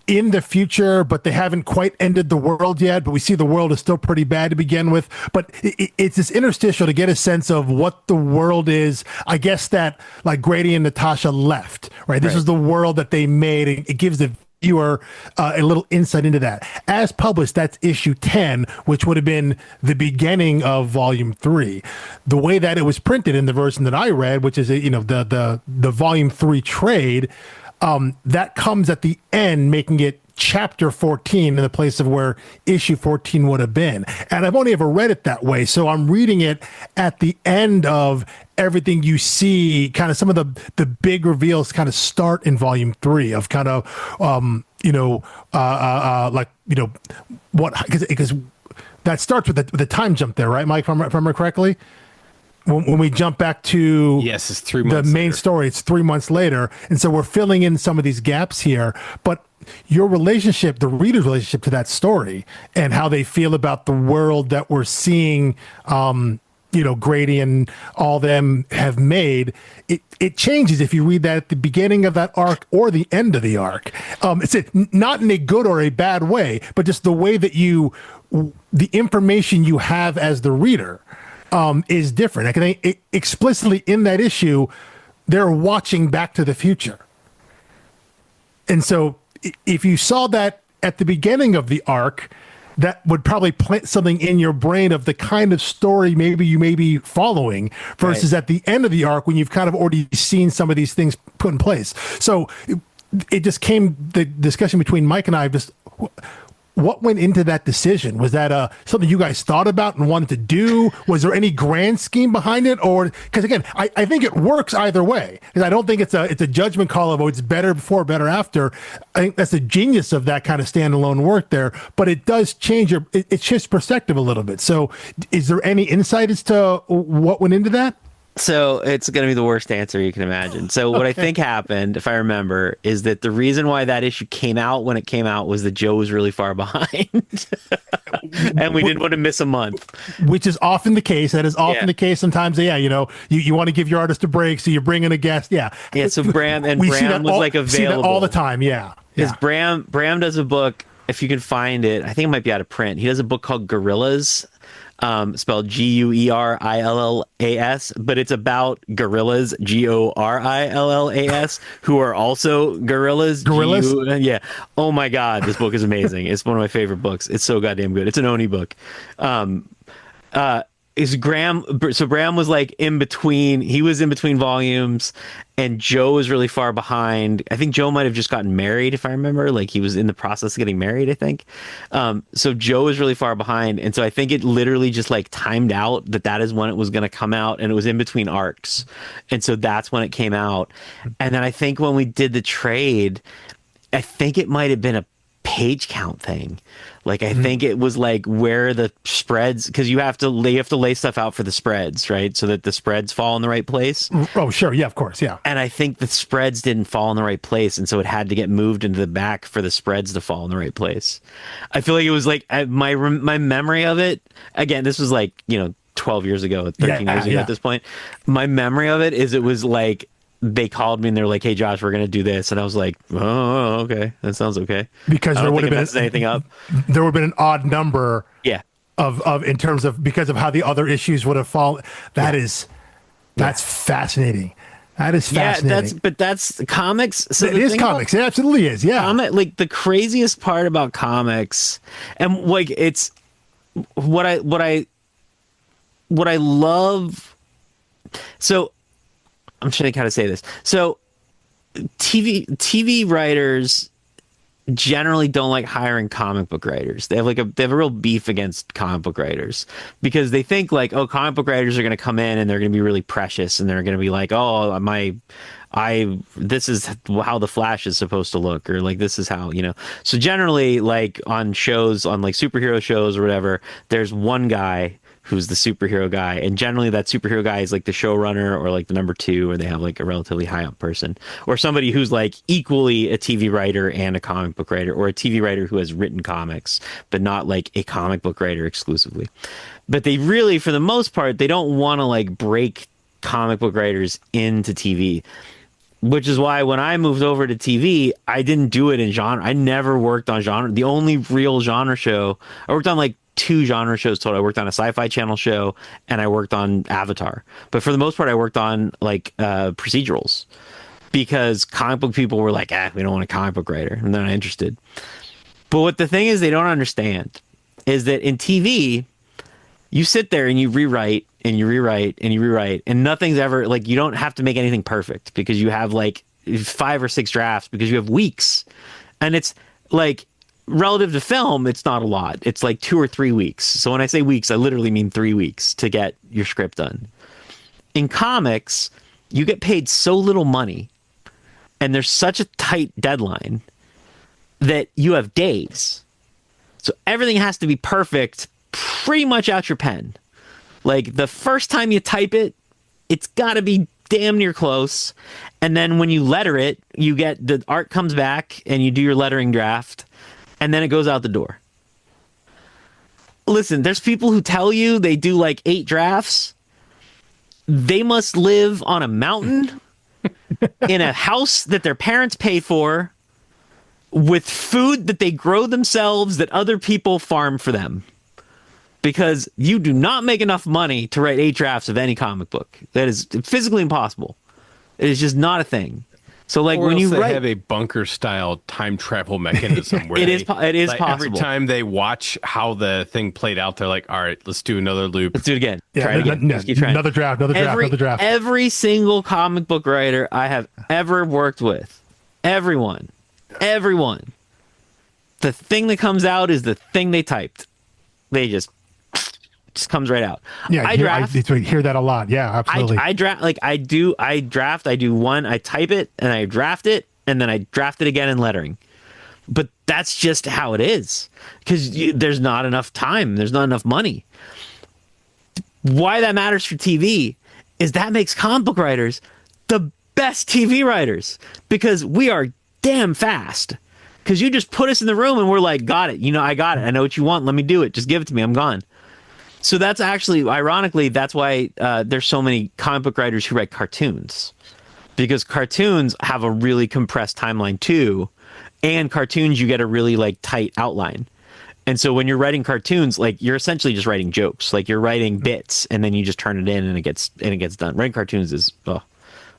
in the future, but they haven't quite ended the world yet. But we see the world is still pretty bad to begin with. But it's this interstitial to get a sense of what the world is. I guess that like Grady and Natasha left, right? This is the world that they made. It gives the viewer a little insight into that. As published, that's issue 10, which would have been the beginning of volume 3. The way that it was printed in the version that I read, which is the volume 3 trade, that comes at the end, making it chapter 14 in the place of where issue 14 would have been. And I've only ever read it that way. So I'm reading it at the end of everything you see, kind of some of the big reveals kind of start in volume 3 of kind of, because that starts with the time jump there, right, Mike, if I remember correctly? When we jump back to it's 3 months the main later. story, it's 3 months later. And so we're filling in some of these gaps here. But your relationship, the reader's relationship to that story and how they feel about the world that we're seeing, Grady and all them have made, it changes if you read that at the beginning of that arc or the end of the arc. It's not in a good or a bad way, but just the way that you the information you have as the reader is different. I think explicitly in that issue, they're watching Back to the Future. And so if you saw that at the beginning of the arc, that would probably plant something in your brain of the kind of story maybe you may be following versus at the end of the arc when you've kind of already seen some of these things put in place. So it just came, the discussion between Mike and I, just what went into that decision? Was that something you guys thought about and wanted to do? Was there any grand scheme behind it? Or, because again, I think it works either way. Because I don't think it's a judgment call of, oh, it's better before, better after. I think that's the genius of that kind of standalone work there. But it does change it shifts perspective a little bit. So is there any insight as to what went into that? So it's going to be the worst answer you can imagine. So what I think happened, if I remember, is that the reason why that issue came out when it came out was that Joe was really far behind. And we didn't want to miss a month. Which is often the case. That is often the case. Sometimes, you want to give your artist a break, so you bring in a guest. Yeah. Yeah, so Bram was like available. See that all the time, yeah. Because Bram does a book, if you can find it, I think it might be out of print. He does a book called Gorillas. Spelled Guerrillas, but it's about gorillas, Gorillas, who are also gorillas. Yeah. Oh my God, this book is amazing. It's one of my favorite books. It's so goddamn good. It's an Oni book. Bram was like in between. He was in between volumes, and Joe was really far behind. I think Joe might have just gotten married, if I remember. Like he was in the process of getting married, I think. So Joe was really far behind, and so I think it literally just like timed out that is when it was going to come out, and it was in between arcs, and so that's when it came out. And then I think when we did the trade, I think it might have been a page count thing. Like I think it was like where the spreads, because you have to lay stuff out for the spreads, right? So that the spreads fall in the right place. Oh, sure. Yeah, of course. Yeah. And I think the spreads didn't fall in the right place. And so it had to get moved into the back for the spreads to fall in the right place. I feel like it was like my memory of it. Again, this was like, 12 years ago, 13 years ago at this point. My memory of it is it was like, they called me and they're like, "Hey Josh, we're gonna do this," and I was like, "Oh, okay, that sounds okay." Because there would have been anything up. There would have been an odd number. Yeah. Of in terms of because of how the other issues would have fallen. That's fascinating. That is fascinating. Yeah, that's comics. So it is comics. It absolutely is. Yeah. Like the craziest part about comics, and like it's what I love. So. I'm trying to kind of say this. So TV writers generally don't like hiring comic book writers. They have a real beef against comic book writers because they think like, oh, comic book writers are going to come in and they're going to be really precious and they're going to be like, oh, this is how the Flash is supposed to look, or like this is how, So generally, like on shows, on like superhero shows or whatever, there's one guy who's the superhero guy, and generally that superhero guy is like the showrunner or like the number two, or they have like a relatively high up person, or somebody who's like equally a TV writer and a comic book writer, or a TV writer who has written comics but not like a comic book writer exclusively. But they really, for the most part, they don't want to like break comic book writers into TV, which is why when I moved over to TV, I didn't do it in genre. I never worked on genre. The only real genre show I worked on, like 2 genre shows total. I worked on a Sci-Fi Channel show and I worked on Avatar. But for the most part, I worked on like procedurals because comic book people were like, we don't want a comic book writer, and they're not interested. But what the thing is they don't understand is that in TV, you sit there and you rewrite and you rewrite and you rewrite, and nothing's ever like, you don't have to make anything perfect because you have like 5 or 6 drafts because you have weeks. And it's like, relative to film, it's not a lot. It's like 2 or 3 weeks. So when I say weeks, I literally mean 3 weeks to get your script done. In comics, you get paid so little money and there's such a tight deadline that you have days. So everything has to be perfect pretty much out your pen. Like the first time you type it, it's got to be damn near close. And then when you letter it, you get the art comes back and you do your lettering draft. And then it goes out the door. Listen, there's people who tell you they do like 8 drafts. They must live on a mountain in a house that their parents pay for with food that they grow themselves that other people farm for them. because you do not make enough money to write 8 drafts of any comic book. That is physically impossible. It is just not a thing. So like or when you have a bunker style time travel mechanism where it is like, possible. Every time they watch how the thing played out, they're like, all right, let's do another loop. Let's do it again. Yeah, Try it again. Just keep trying. Another draft. Another draft. Every single comic book writer I have ever worked with, everyone, the thing that comes out is the thing they typed. They just comes right out. Yeah, I hear that a lot. Yeah, absolutely. I draft I do one, I type it and I draft it and then I draft it again in lettering. But that's just how it is because there's not enough time. There's not enough money. Why that matters for TV is that makes comic book writers the best TV writers because we are damn fast. Because you just put us in the room and we're like, got it. I got it. I know what you want. Let me do it. Just give it to me. I'm gone. So that's actually, ironically, that's why there's so many comic book writers who write cartoons. Because cartoons have a really compressed timeline too. And cartoons, you get a really like tight outline. And so when you're writing cartoons, like you're essentially just writing jokes. Like you're writing bits and then you just turn it in and it gets done. Writing cartoons is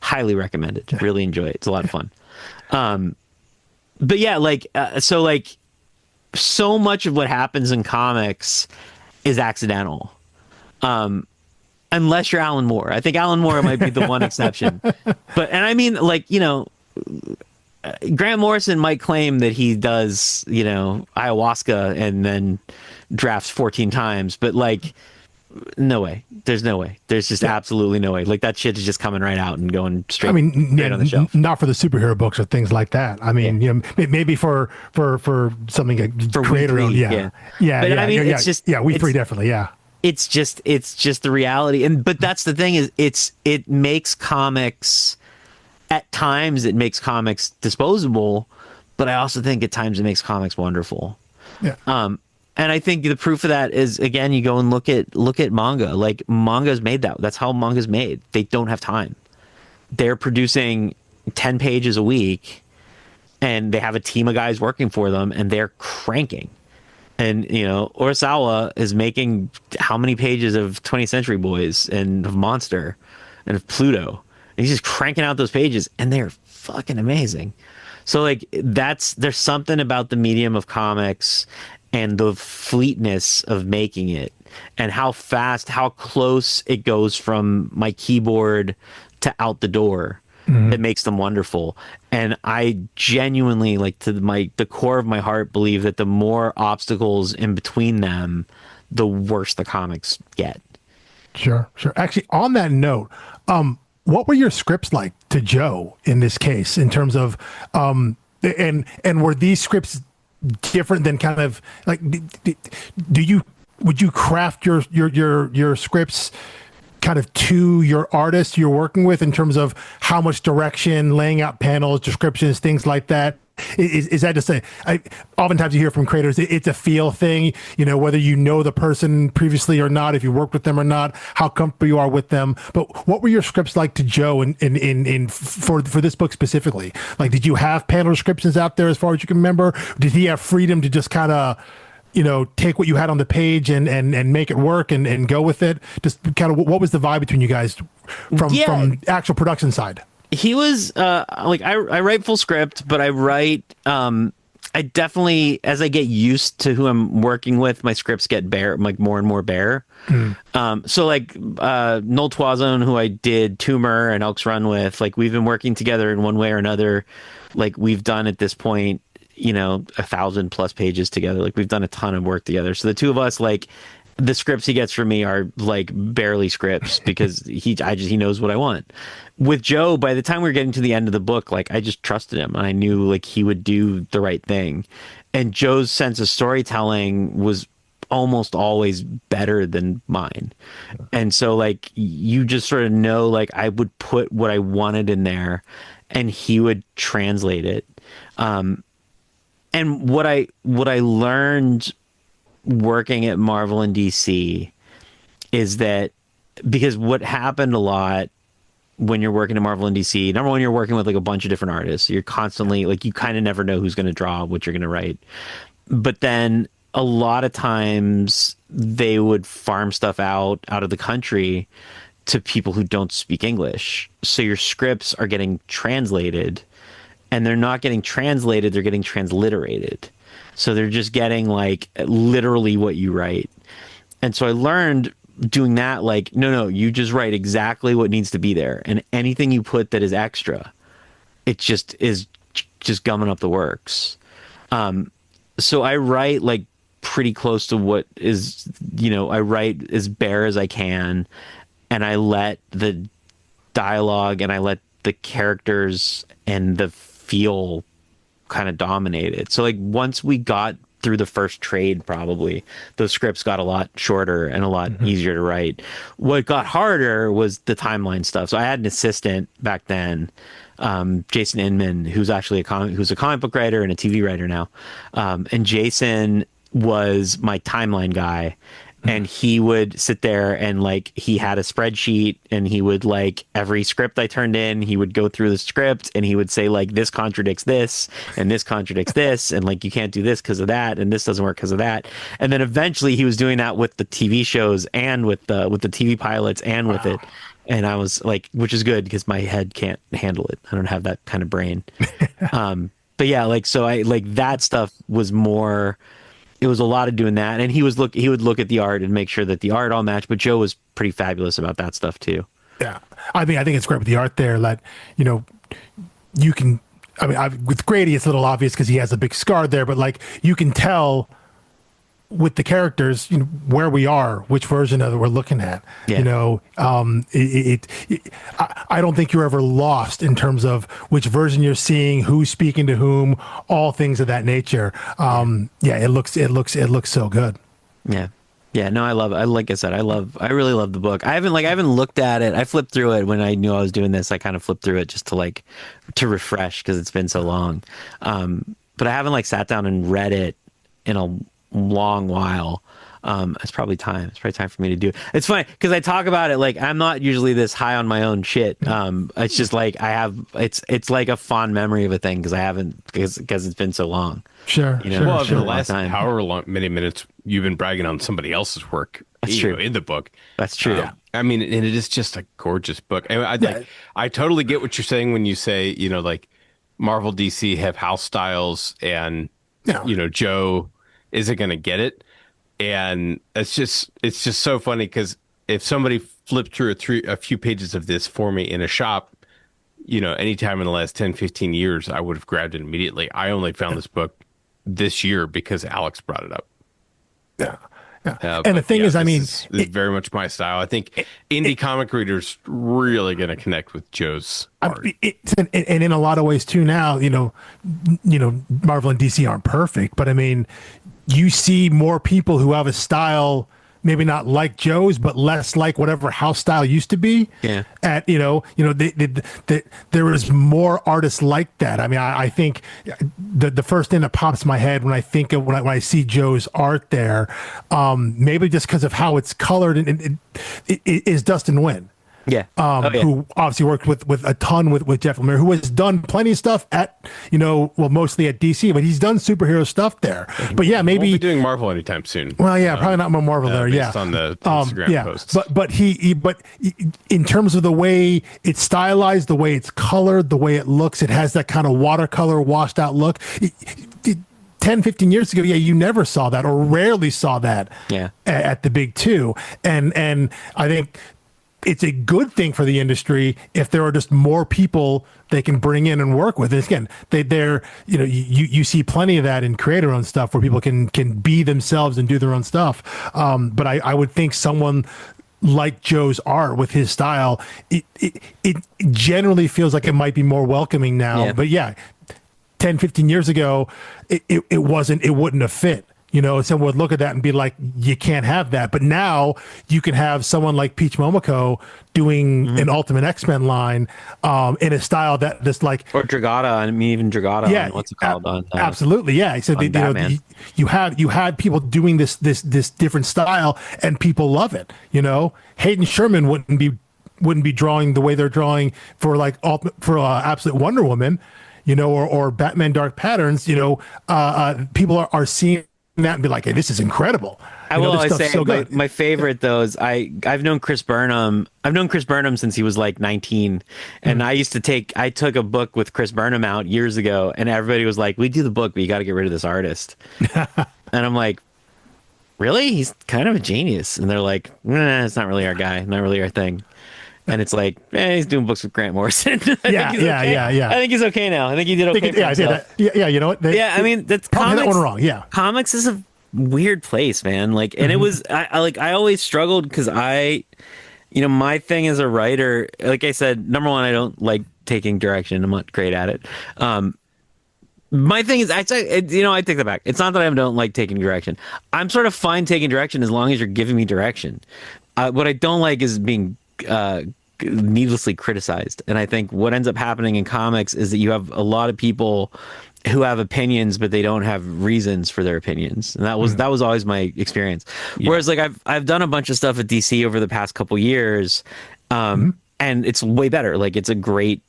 highly recommended. Really enjoy it. It's a lot of fun. But yeah, so much of what happens in comics is accidental. Unless you're Alan Moore. I think Alan Moore might be the one exception. And I mean, Grant Morrison might claim that he does, ayahuasca and then drafts 14 times, but no way. There's no way. There's just absolutely no way. Like that shit is just coming right out and going straight. On the shelf. Not for the superhero books or things like that. I mean, maybe for something like for creator. Yeah. But I mean, it's just we three definitely. Yeah. It's just the reality. But that's the thing is it makes comics at times it makes comics disposable, but I also think at times it makes comics wonderful. Yeah. And I think the proof of that is, again, you go and look at manga. Like, manga's made that. That's how manga's made. They don't have time. They're producing 10 pages a week, and they have a team of guys working for them, and they're cranking. And, Urasawa is making how many pages of 20th Century Boys and of Monster and of Pluto? And he's just cranking out those pages, and they're fucking amazing. So, there's something about the medium of comics and the fleetness of making it and how fast, how close it goes from my keyboard to out the door that makes them wonderful. And I genuinely, the core of my heart, believe that the more obstacles in between them, the worse the comics get. Sure. Actually, on that note, what were your scripts like to Joe in this case in terms of, and were these scripts different than kind of like would you craft your scripts kind of to your artist you're working with in terms of how much direction, laying out panels, descriptions, things like that? Is that to say, oftentimes you hear from creators, it's a feel thing, whether you know the person previously or not, if you worked with them or not, how comfortable you are with them. But what were your scripts like to Joe for this book specifically? Like, did you have panel descriptions out there as far as you can remember? Did he have freedom to just kind of, take what you had on the page and make it work and go with it? Just kind of what was the vibe between you guys from actual production side? He was I write full script, but I write I definitely, as I get used to who I'm working with, my scripts get bare, more and more bare. So Noel Twazone, who I did Tumor and Elk's Run with, we've been working together in one way or another. We've done at this point, 1,000+ pages together. We've done a ton of work together. So the two of us, the scripts he gets from me are barely scripts because he knows what I want. With Joe, by the time we were getting to the end of the book, I just trusted him and I knew he would do the right thing. And Joe's sense of storytelling was almost always better than mine. And so you just sort of know, I would put what I wanted in there and he would translate it. And what I learned working at Marvel and DC is that, because what happened a lot when you're working at Marvel and DC, number one, you're working with a bunch of different artists. You're constantly you kind of never know who's going to draw what you're going to write. But then a lot of times they would farm stuff out of the country to people who don't speak English. So your scripts are getting translated, and they're not getting translated, they're getting transliterated. So they're just getting like literally what you write. And so I learned doing that, like, no, you just write exactly what needs to be there. And anything you put that is extra, it just is just gumming up the works. So I write like pretty close to what is, I write as bare as I can, and I let the dialogue and I let the characters and the feel kind of dominate it. So like once we got through the first trade, probably those scripts got a lot shorter and a lot easier to write. What got harder was the timeline stuff. So I had an assistant back then, Jason Inman, who's actually who's a comic book writer and a TV writer now. And Jason was my timeline guy. And he would sit there and like, he had a spreadsheet, and he would like, every script I turned in, he would go through the script and he would say like, this contradicts this and this contradicts this. And like, you can't do this because of that. And this doesn't work because of that. And then eventually he was doing that with the TV shows and with the TV pilots and with it. And I was like, which is good because my head can't handle it. I don't have that kind of brain. But yeah, like, so I like that stuff was more, it was a lot of doing that, and he would look at the art and make sure that the art all matched. But Joe was pretty fabulous about that stuff too. Yeah, I think it's great with the art there. That you can. I mean, with Grady, it's a little obvious because he has a big scar there, but like you can tell with the characters, where we are, which version of it we're looking at. Yeah. I don't think you're ever lost in terms of which version you're seeing, who's speaking to whom, all things of that nature. It looks so good. Yeah. Yeah, no, I love it. Like I said, I really love the book. I haven't looked at it. I flipped through it when I knew I was doing this. I kind of flipped through it just to refresh because it's been so long. But I haven't like sat down and read it in a long while. It's probably time for me to do it. It's funny because I talk about it like I'm not usually this high on my own shit. It's just like it's like a fond memory of a thing because I haven't because it's been so long. Sure. Well, the last however many minutes you've been bragging on somebody else's work. That's true. In the book. That's true. I mean, and it is just a gorgeous book. I totally get what you're saying when you say, like Marvel DC have house styles and Joe isn't going to get it. And it's just so funny because if somebody flipped through a few pages of this for me in a shop, anytime in the last 10, 15 years, I would have grabbed it immediately. I only found this book this year because Alex brought it up. Yeah. And the thing is, I mean, it's very much my style. I think indie comic readers really going to connect with Joe's art. And in a lot of ways too now, Marvel and DC aren't perfect, but I mean, you see more people who have a style, maybe not like Joe's, but less like whatever house style used to be. Yeah. There is more artists like that. I mean, I think the first thing that pops in my head when I think of when I see Joe's art there, maybe just because of how it's colored, and it is Dustin Nguyen. Yeah. Who obviously worked with a ton with Jeff Lemire, who has done plenty of stuff at, mostly at DC, but he's done superhero stuff there. But yeah, maybe won't be doing Marvel anytime soon. Well, yeah, probably not more Marvel there. Based on the Instagram posts. But in terms of the way it's stylized, the way it's colored, the way it looks, it has that kind of watercolor washed out look. 10, 15 years ago, you never saw that or rarely saw that at the big two. And I think it's a good thing for the industry if there are just more people they can bring in and work with. And again, you see plenty of that in creator-owned stuff where people can be themselves and do their own stuff. But I would think someone like Joe's art with his style, it generally feels like it might be more welcoming now. Yeah. But 10, 15 years ago, it wouldn't have fit. Someone would look at that and be like, you can't have that. But now you can have someone like Peach Momoko doing an Ultimate X-Men line in a style that just like... Or Dragata, even Dragata. Yeah, what's it called? Absolutely, yeah. So you had people doing this different style and people love it. Hayden Sherman wouldn't be drawing the way they're drawing for Absolute Wonder Woman. Or Batman Dark Patterns, people are seeing that and be like, hey, this is incredible. I will always say my favorite though is I've known Chris Burnham. I've known Chris Burnham since he was like 19, and I took a book with Chris Burnham out years ago, and everybody was like, "We do the book, but you got to get rid of this artist." And I'm like, "Really? He's kind of a genius." And they're like, "Nah, it's not really our guy, not really our thing." And it's like, he's doing books with Grant Morrison. Yeah. I think he's okay now. I think he did okay. You know what? I mean, that's comics. That one wrong. Yeah, comics is a weird place, man. Like, and it was, I always struggled because my thing as a writer, like I said, number one, I don't like taking direction. I'm not great at it. My thing is, I take that back. It's not that I don't like taking direction. I'm sort of fine taking direction as long as you're giving me direction. What I don't like is being needlessly criticized. And I think what ends up happening in comics is that you have a lot of people who have opinions, but they don't have reasons for their opinions. And that was always my experience. Yeah. Whereas like I've done a bunch of stuff at DC over the past couple years. And it's way better. Like it's a great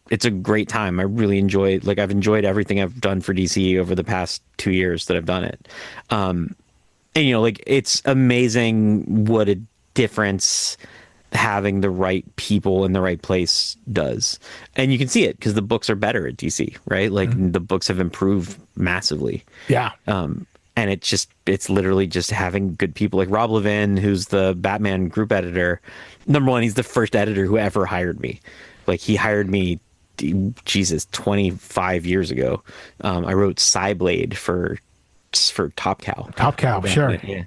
time. I really I've enjoyed everything I've done for DC over the past 2 years that I've done it. And it's amazing what a difference having the right people in the right place does. And you can see it because the books are better at DC, right? Like the books have improved massively. Yeah. And it's literally just having good people like Rob Levin, who's the Batman group editor. Number one, he's the first editor who ever hired me. Like he hired me, 25 years ago. I wrote Cyblade for Top Cow. Top Cow, sure. Yeah.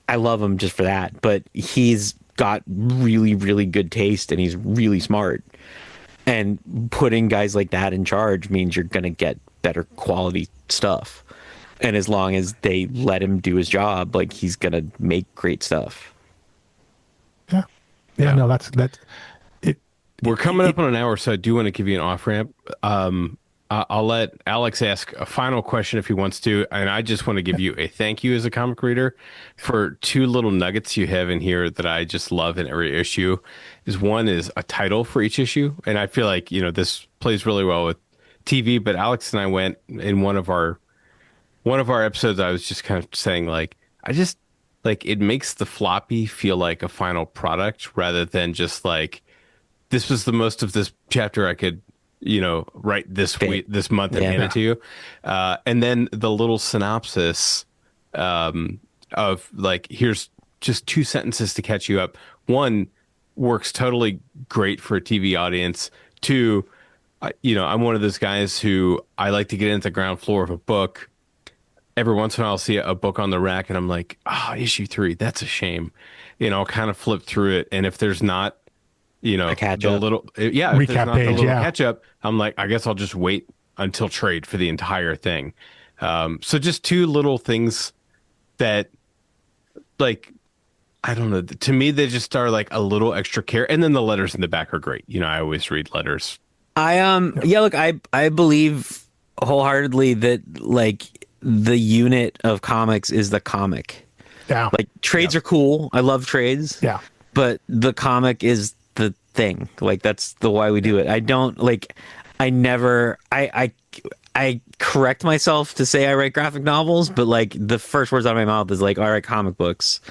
I love him just for that, but he's got really, really good taste and he's really smart. And putting guys like that in charge means you're going to get better quality stuff. And as long as they let him do his job, like he's going to make great stuff. Yeah. No, that's it. We're coming up on an hour, so I do want to give you an off ramp. I'll let Alex ask a final question if he wants to, and I just want to give you a thank you as a comic reader for two little nuggets you have in here that I just love in every issue. One is a title for each issue, and I feel like this plays really well with TV. But Alex and I went in one of our episodes. I was just kind of saying it makes the floppy feel like a final product rather than just like this was the most of this chapter I could write this week, this month, and hand it to you. And then the little synopsis of like, here's just 2 sentences to catch you up. 1 works totally great for a TV audience. 2, I'm one of those guys who I like to get into the ground floor of a book. Every once in a while I'll see a book on the rack and I'm like, issue 3, that's a shame. I'll kind of flip through it. And if there's not, recap catch up, I'm like, I guess I'll just wait until trade for the entire thing. So just 2 little things that, like, I don't know, to me they just are like a little extra care, and then the letters in the back are great. I always read letters. I believe wholeheartedly that like the unit of comics is the comic. Yeah, like trades are cool. I love trades. Yeah, but the comic is the thing. Like that's the why we do it. I don't like. I correct myself to say I write graphic novels, but like the first words out of my mouth is like, I write comic books.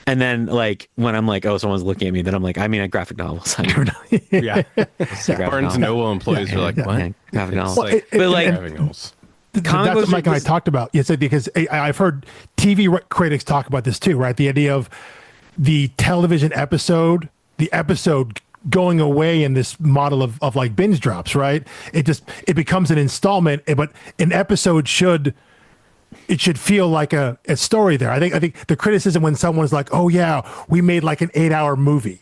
And then like when I'm like, oh, someone's looking at me, then I'm like, I mean, graphic novels. I don't know. Yeah. Barnes and Noble employees are like, what? Yeah, graphic novels. Like, but like, that's what Mike and I talked about. Yes, because I've heard TV critics talk about this too, right? The idea of the television episode, the episode going away in this model of like binge drops, right? It becomes an installment, but an episode should feel like a story there. I think the criticism when someone's like, oh yeah, we made like an 8-hour movie,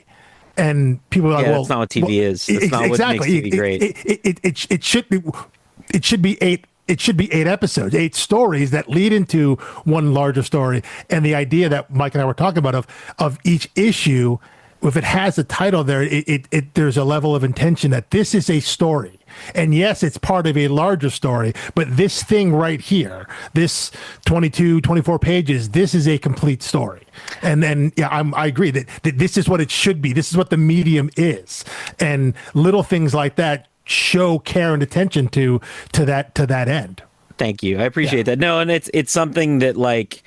and people are like, well, that's not what TV is. That's not exactly. What makes TV great. It should be 8. It should be 8 episodes, 8 stories that lead into one larger story. And the idea that Mike and I were talking about of each issue, if it has a title there, there's a level of intention that this is a story. And yes, it's part of a larger story, but this thing right here, this 22, 24 pages, this is a complete story. And then, I agree that this is what it should be. This is what the medium is. And little things like that show care and attention to that end. Thank you. I appreciate that. No, and it's something that like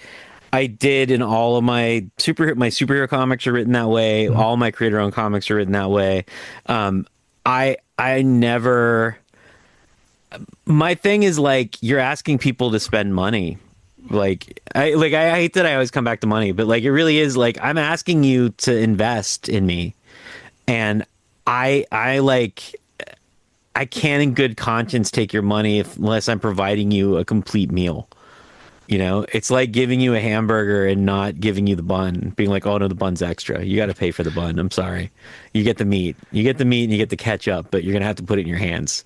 I did in all of my superhero comics are written that way. Mm-hmm. All my creator owned comics are written that way. I never. My thing is like you're asking people to spend money. I hate that I always come back to money, but like it really is like I'm asking you to invest in me, and I can't in good conscience take your money unless I'm providing you a complete meal. You know, it's like giving you a hamburger and not giving you the bun, being like, oh no, the bun's extra. You got to pay for the bun. I'm sorry. You get the meat. You get the meat and you get the ketchup, but you're going to have to put it in your hands.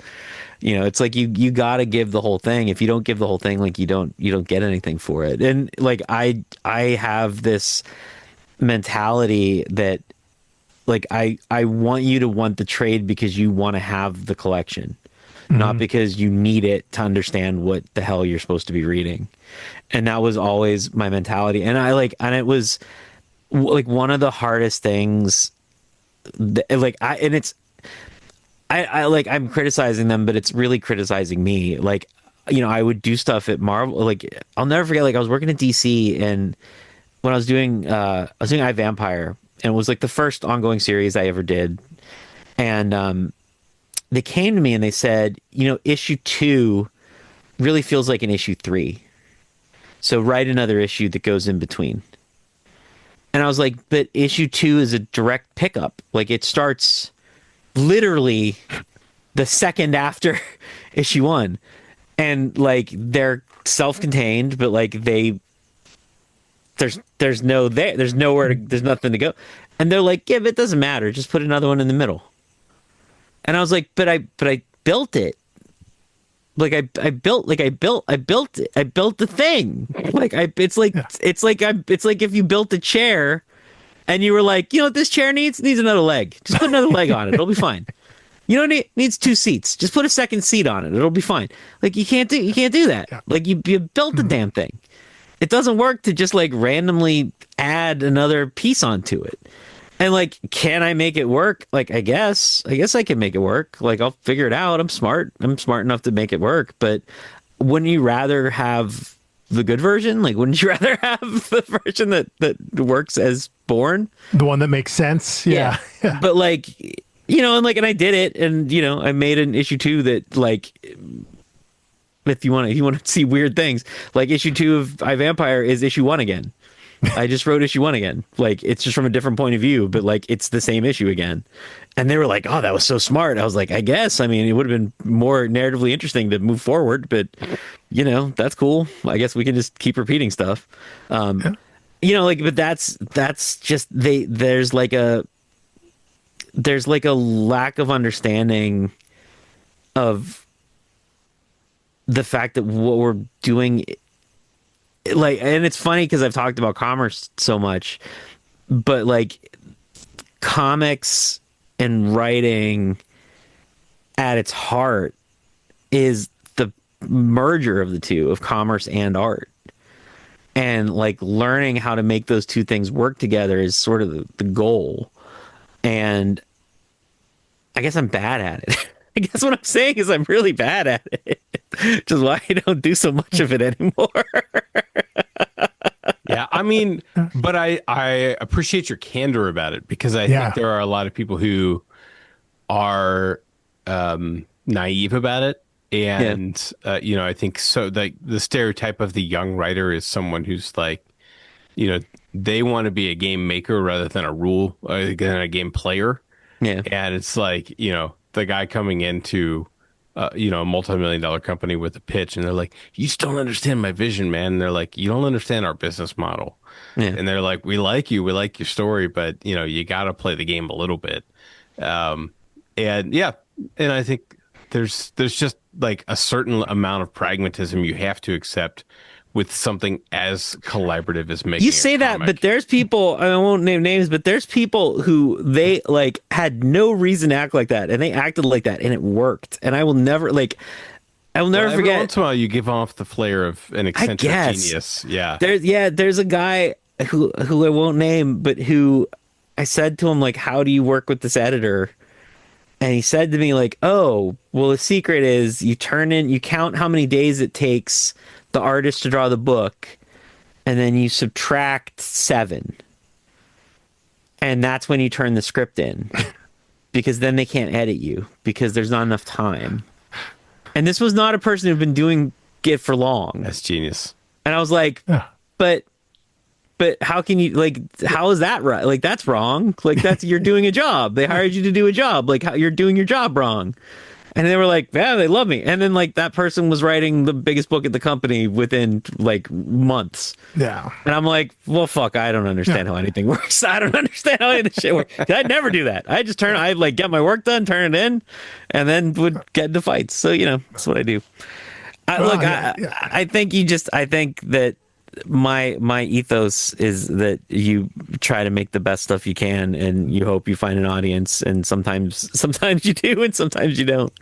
You know, it's like you got to give the whole thing. If you don't give the whole thing, like you don't get anything for it. And like I have this mentality that like I want you to want the trade because you want to have the collection, not because you need it to understand what the hell you're supposed to be reading. And that was always my mentality. And it was like one of the hardest things I'm criticizing them, but it's really criticizing me. Like, you know, I would do stuff at Marvel. Like, I'll never forget, like I was working at DC and when I was doing iVampire, and it was like the first ongoing series I ever did. And, they came to me and they said, you know, issue 2 really feels like an issue 3. So write another issue that goes in between. And I was like, but issue 2 is a direct pickup. Like it starts literally the second after issue 1. And like they're self-contained, but like there's nowhere there's nothing to go. And they're like, yeah, but it doesn't matter. Just put another one in the middle. And I was like, but I built it. Like I built it. I built the thing. Like it's like if you built a chair and you were like, you know what this chair needs? It needs another leg. Just put another leg on it. It'll be fine. You know, it needs 2 seats. Just put a second seat on it. It'll be fine. Like you can't do that. Yeah. Like you built the damn thing. It doesn't work to just like randomly add another piece onto it. And like, can I make it work? Like, I guess I can make it work. Like, I'll figure it out. I'm smart enough to make it work. But wouldn't you rather have the good version? Like, wouldn't you rather have the version that works as born? The one that makes sense. Yeah. But like, you know, and I did it, and you know, I made an issue 2 that like, if you want to see weird things, like issue 2 of iVampire is issue 1 again. I just wrote issue 1 again. Like it's just from a different point of view, but like it's the same issue again. And they were like, "Oh, that was so smart." I was like, "I guess. I mean, it would have been more narratively interesting to move forward, but you know, that's cool. I guess we can just keep repeating stuff." You know, like, but that's just there's like a lack of understanding of the fact that what we're doing. Like, and it's funny because I've talked about commerce so much, but like comics and writing at its heart is the merger of the two, of commerce and art. And like learning how to make those two things work together is sort of the goal. And I guess I'm bad at it. I guess what I'm saying is I'm really bad at it, which is why I don't do so much of it anymore. Yeah, I mean, but I appreciate your candor about it, because I think there are a lot of people who are naive about it. And, you know, I think so. Like the stereotype of the young writer is someone who's like, you know, they want to be a game maker rather than than a game player. Yeah. And it's like, you know, the guy coming into, you know, a multi-million-dollar company with a pitch, and they're like, "You just don't understand my vision, man." And they're like, "You don't understand our business model." Yeah. And they're like, "We like you, we like your story, but you know, you got to play the game a little bit." And yeah, and I think there's just like a certain amount of pragmatism you have to accept with something as collaborative as making. You say that, but there's people, I won't name names, but there's people who they like had no reason to act like that, and they acted like that, and it worked. And I will never forget. Every once in a while, you give off the flair of an eccentric genius. Yeah. There's a guy who I won't name, but who I said to him, like, "How do you work with this editor?" And he said to me like, "Oh, well, the secret is you count how many days it takes the artist to draw the book, and then you subtract 7. And that's when you turn the script in, because then they can't edit you because there's not enough time." And this was not a person who'd been doing it for long. That's genius. And I was like, but how can you, like, how is that right? Like, that's wrong. Like, you're doing a job. They hired you to do a job. Like, how you're doing your job wrong. And they were like, yeah, they love me. And then, like, that person was writing the biggest book at the company within, like, months. Yeah. And I'm like, well, fuck, I don't understand how anything works. I don't understand how any of this shit works. I'd never do that. I'd, like, get my work done, turn it in, and then would get into fights. So, you know, that's what I do. I think that my ethos is that you try to make the best stuff you can, and you hope you find an audience, and sometimes you do and sometimes you don't,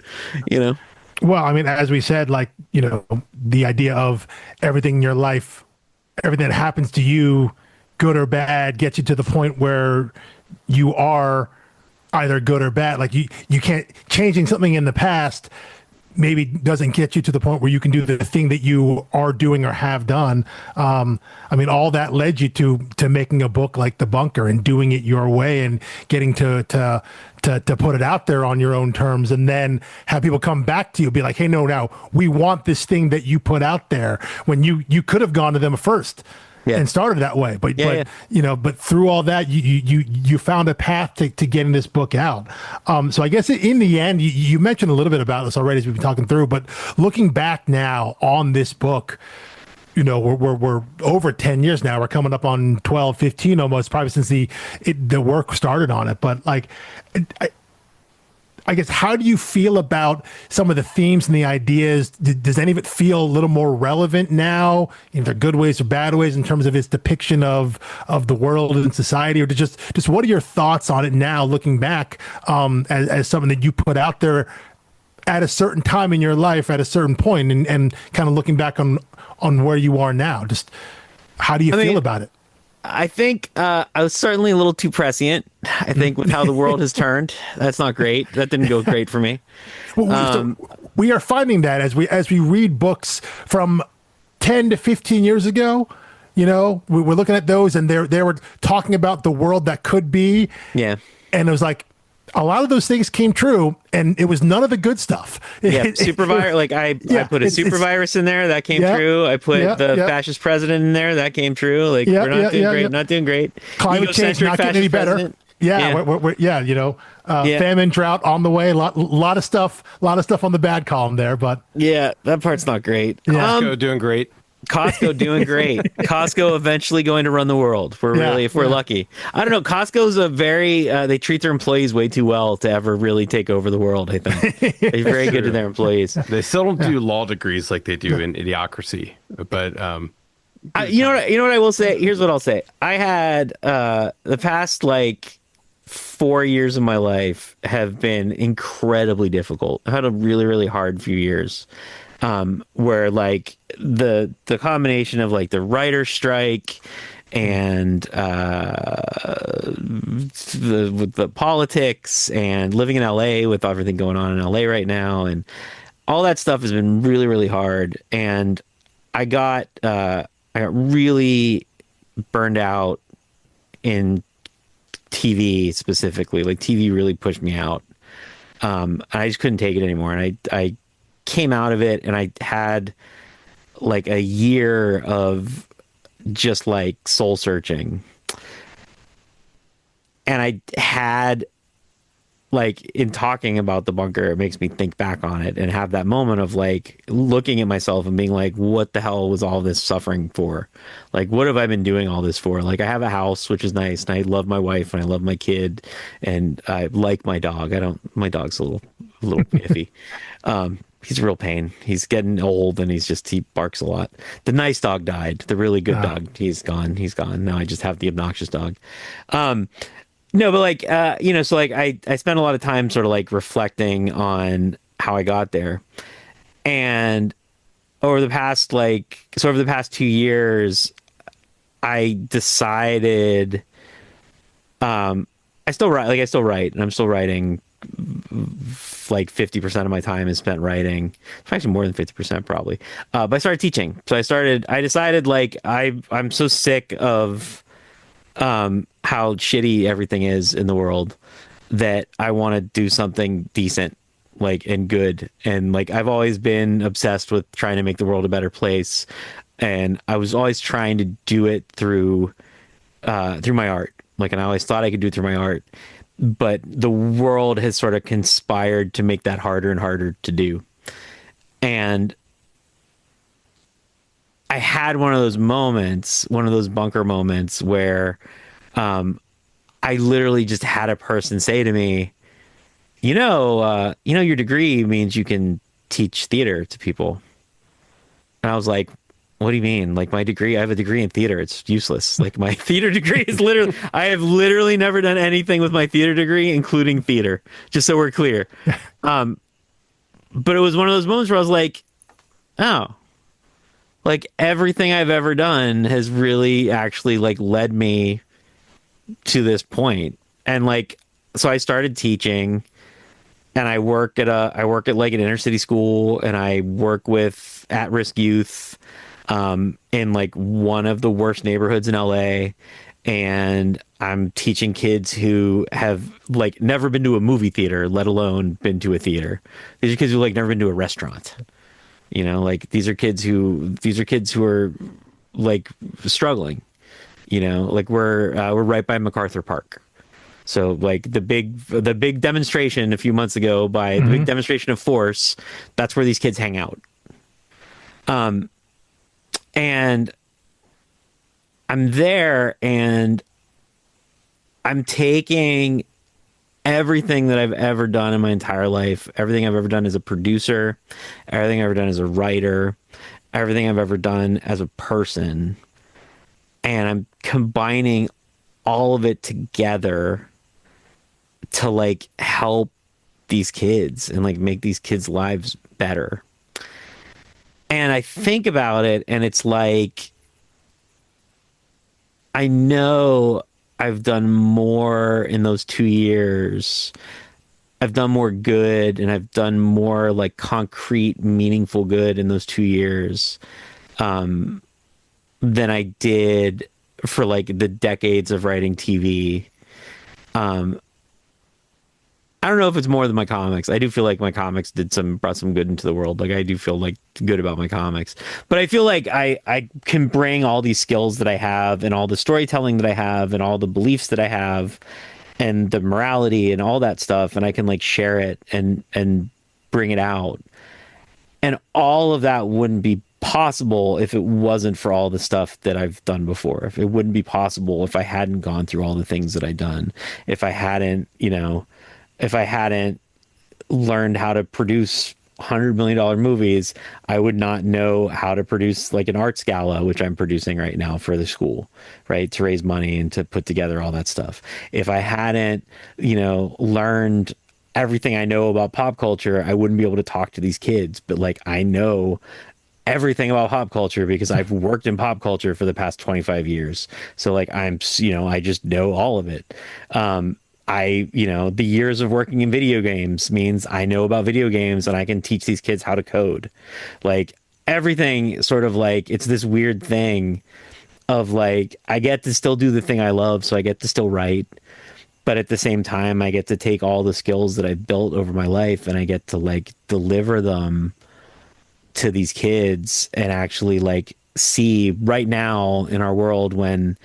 you know. Well, I mean, as we said, like, you know, the idea of everything in your life, everything that happens to you, good or bad, gets you to the point where you are either good or bad. Like you can't, changing something in the past maybe doesn't get you to the point where you can do the thing that you are doing or have done. I mean, all that led you to making a book like The Bunker and doing it your way and getting to put it out there on your own terms, and then have people come back to you, be like, hey, no, now we want this thing that you put out there, when you could have gone to them first. Yeah. And started that way, but you know, but through all that, you found a path to getting this book out. So I guess in the end, you mentioned a little bit about this already as we've been talking through, but looking back now on this book, you know, we're over 10 years now. We're coming up on 12, 15 almost, probably since the work started on it. But like, I guess, how do you feel about some of the themes and the ideas? Does any of it feel a little more relevant now, either good ways or bad ways, in terms of its depiction of the world and society? Or just what are your thoughts on it now, looking back, as something that you put out there at a certain time in your life, at a certain point, and kind of looking back on where you are now? Just how do you feel about it? I think I was certainly a little too prescient. I think with how the world has turned, that's not great. That didn't go great for me. So we are finding that as we read books from 10 to 15 years ago, you know, we're looking at those, and they were talking about the world that could be. Yeah. And it was like, a lot of those things came true, and it was none of the good stuff. Yeah, supervirus. Like I put a supervirus in there, that came true. I put the fascist president in there, that came true. Like we're not doing great, not doing great. Climate change not getting any better. President. Yeah, you know, famine, drought on the way. A lot of stuff on the bad column there, but yeah, that part's not great. Costco doing great. Costco doing great. Costco eventually going to run the world. If we're lucky. I don't know. Costco's a very they treat their employees way too well to ever really take over the world. I think they're very good to their employees. They still don't do law degrees like they do in Idiocracy, but you know what I will say. Here's what I'll say. I had the past like 4 years of my life have been incredibly difficult. I had a really, really hard few years. Where like the combination of like the writer's strike and the politics and living in LA with everything going on in LA right now, and all that stuff has been really, really hard. And I got really burned out in TV specifically. Like TV really pushed me out. I just couldn't take it anymore, and I came out of it, and I had like a year of just like soul searching, and I had like, in talking about The Bunker, it makes me think back on it and have that moment of like looking at myself and being like, what the hell was all this suffering for? Like, what have I been doing all this for? Like, I have a house, which is nice, and I love my wife, and I love my kid, and I like my dog. My dog's a little iffy. He's a real pain. He's getting old, and he barks a lot. The nice dog died. The really good dog, he's gone. Now I just have the obnoxious dog. No, but like, you know, so like I spent a lot of time sort of like reflecting on how I got there. And over the past 2 years, I decided, I still write, and I'm still writing like 50% of my time is spent writing. It's actually more than 50% probably. But I started teaching. So I decided like I'm so sick of how shitty everything is in the world that I want to do something decent, like, and good. And like, I've always been obsessed with trying to make the world a better place. And I was always trying to do it through my art. Like, and I always thought I could do it through my art, but the world has sort of conspired to make that harder and harder to do. And I had one of those moments, one of those bunker moments where I literally just had a person say to me, your degree means you can teach theater to people. And I was like, what do you mean? Like, my degree, I have a degree in theater. It's useless. Like, my theater degree is literally, I have literally never done anything with my theater degree, including theater, just so we're clear. But it was one of those moments where I was like, oh, like, everything I've ever done has really actually like led me to this point. And like, so I started teaching, and I work at like an inner city school, and I work with at-risk youth in like one of the worst neighborhoods in LA. And I'm teaching kids who have like never been to a movie theater, let alone been to a theater. These are kids who like never been to a restaurant. Like these are kids who are like struggling. Like we're right by MacArthur Park. So like the big demonstration a few months ago by the big demonstration of force, that's where these kids hang out. And I'm there, and I'm taking everything that I've ever done in my entire life, everything I've ever done as a producer, everything I've ever done as a writer, everything I've ever done as a person, and I'm combining all of it together to like help these kids and like make these kids' lives better. And I think about it, and it's like, I know I've done more in those 2 years. I've done more good, and I've done more like concrete, meaningful good in those 2 years than I did for like the decades of writing TV. I don't know if it's more than my comics. I do feel like my comics brought some good into the world. Like, I do feel like good about my comics, but I feel like I can bring all these skills that I have, and all the storytelling that I have, and all the beliefs that I have, and the morality and all that stuff, and I can like share it and bring it out. And all of that wouldn't be possible if it wasn't for all the stuff that I've done before. If it wouldn't be possible if I hadn't gone through all the things that I've done. If I hadn't learned how to produce $100 million movies, I would not know how to produce like an arts gala, which I'm producing right now for the school, right? To raise money and to put together all that stuff. If I hadn't, learned everything I know about pop culture, I wouldn't be able to talk to these kids. But like, I know everything about pop culture because I've worked in pop culture for the past 25 years. So like, I just know all of it. The years of working in video games means I know about video games, and I can teach these kids how to code. Like, everything sort of like, it's this weird thing of like, I get to still do the thing I love. So I get to still write, but at the same time, I get to take all the skills that I've built over my life, and I get to like deliver them to these kids, and actually like see right now in our world when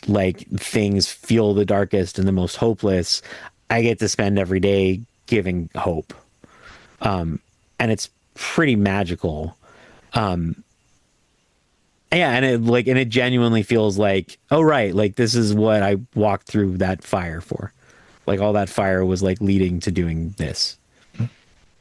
like things feel the darkest and the most hopeless, I get to spend every day giving hope. And it's pretty magical. And it genuinely feels like, oh, right. Like, this is what I walked through that fire for. Like, all that fire was like leading to doing this.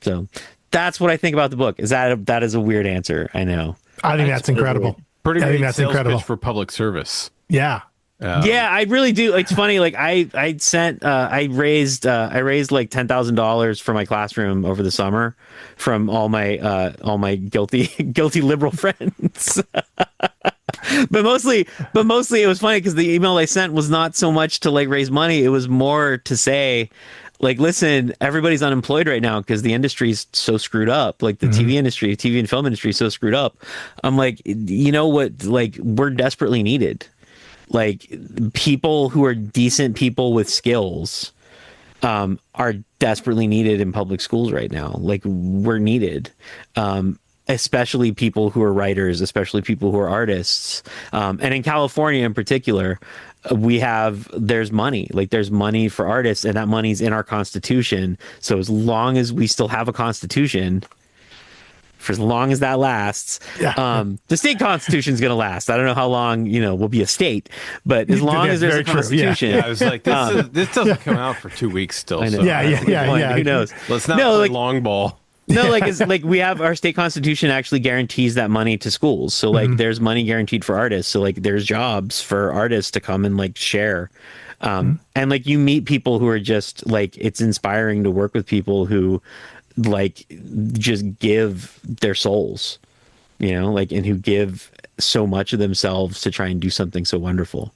So that's what I think about the book. That is a weird answer. I know. I think that's incredible. Pretty I think great that's sales incredible pitch for public service. Yeah. Yeah, I really do. It's funny. Like I raised like $10,000 for my classroom over the summer from all my guilty liberal friends. but mostly it was funny because the email I sent was not so much to like raise money. It was more to say, like, listen, everybody's unemployed right now because the industry's so screwed up. Like the TV industry, TV and film industry is so screwed up. I'm like, you know what? Like, we're desperately needed. Like, people who are decent people with skills are desperately needed in public schools right now. Like, we're needed. Especially people who are writers, especially people who are artists. And in California in particular, there's money. Like, there's money for artists, and that money's in our Constitution. So as long as we still have a Constitution, for as long as that lasts, the state Constitution is going to last. I don't know how long, we'll be a state, but as long as there's a Constitution. Yeah, I was like, this doesn't come out for 2 weeks still. I know. So Yeah. Who knows? Let's not play long ball. No, like, it's like we have our state constitution actually guarantees that money to schools. So like there's money guaranteed for artists. So like there's jobs for artists to come and like share. And like you meet people who are just like, it's inspiring to work with people who like just give their souls, like, and who give so much of themselves to try and do something so wonderful.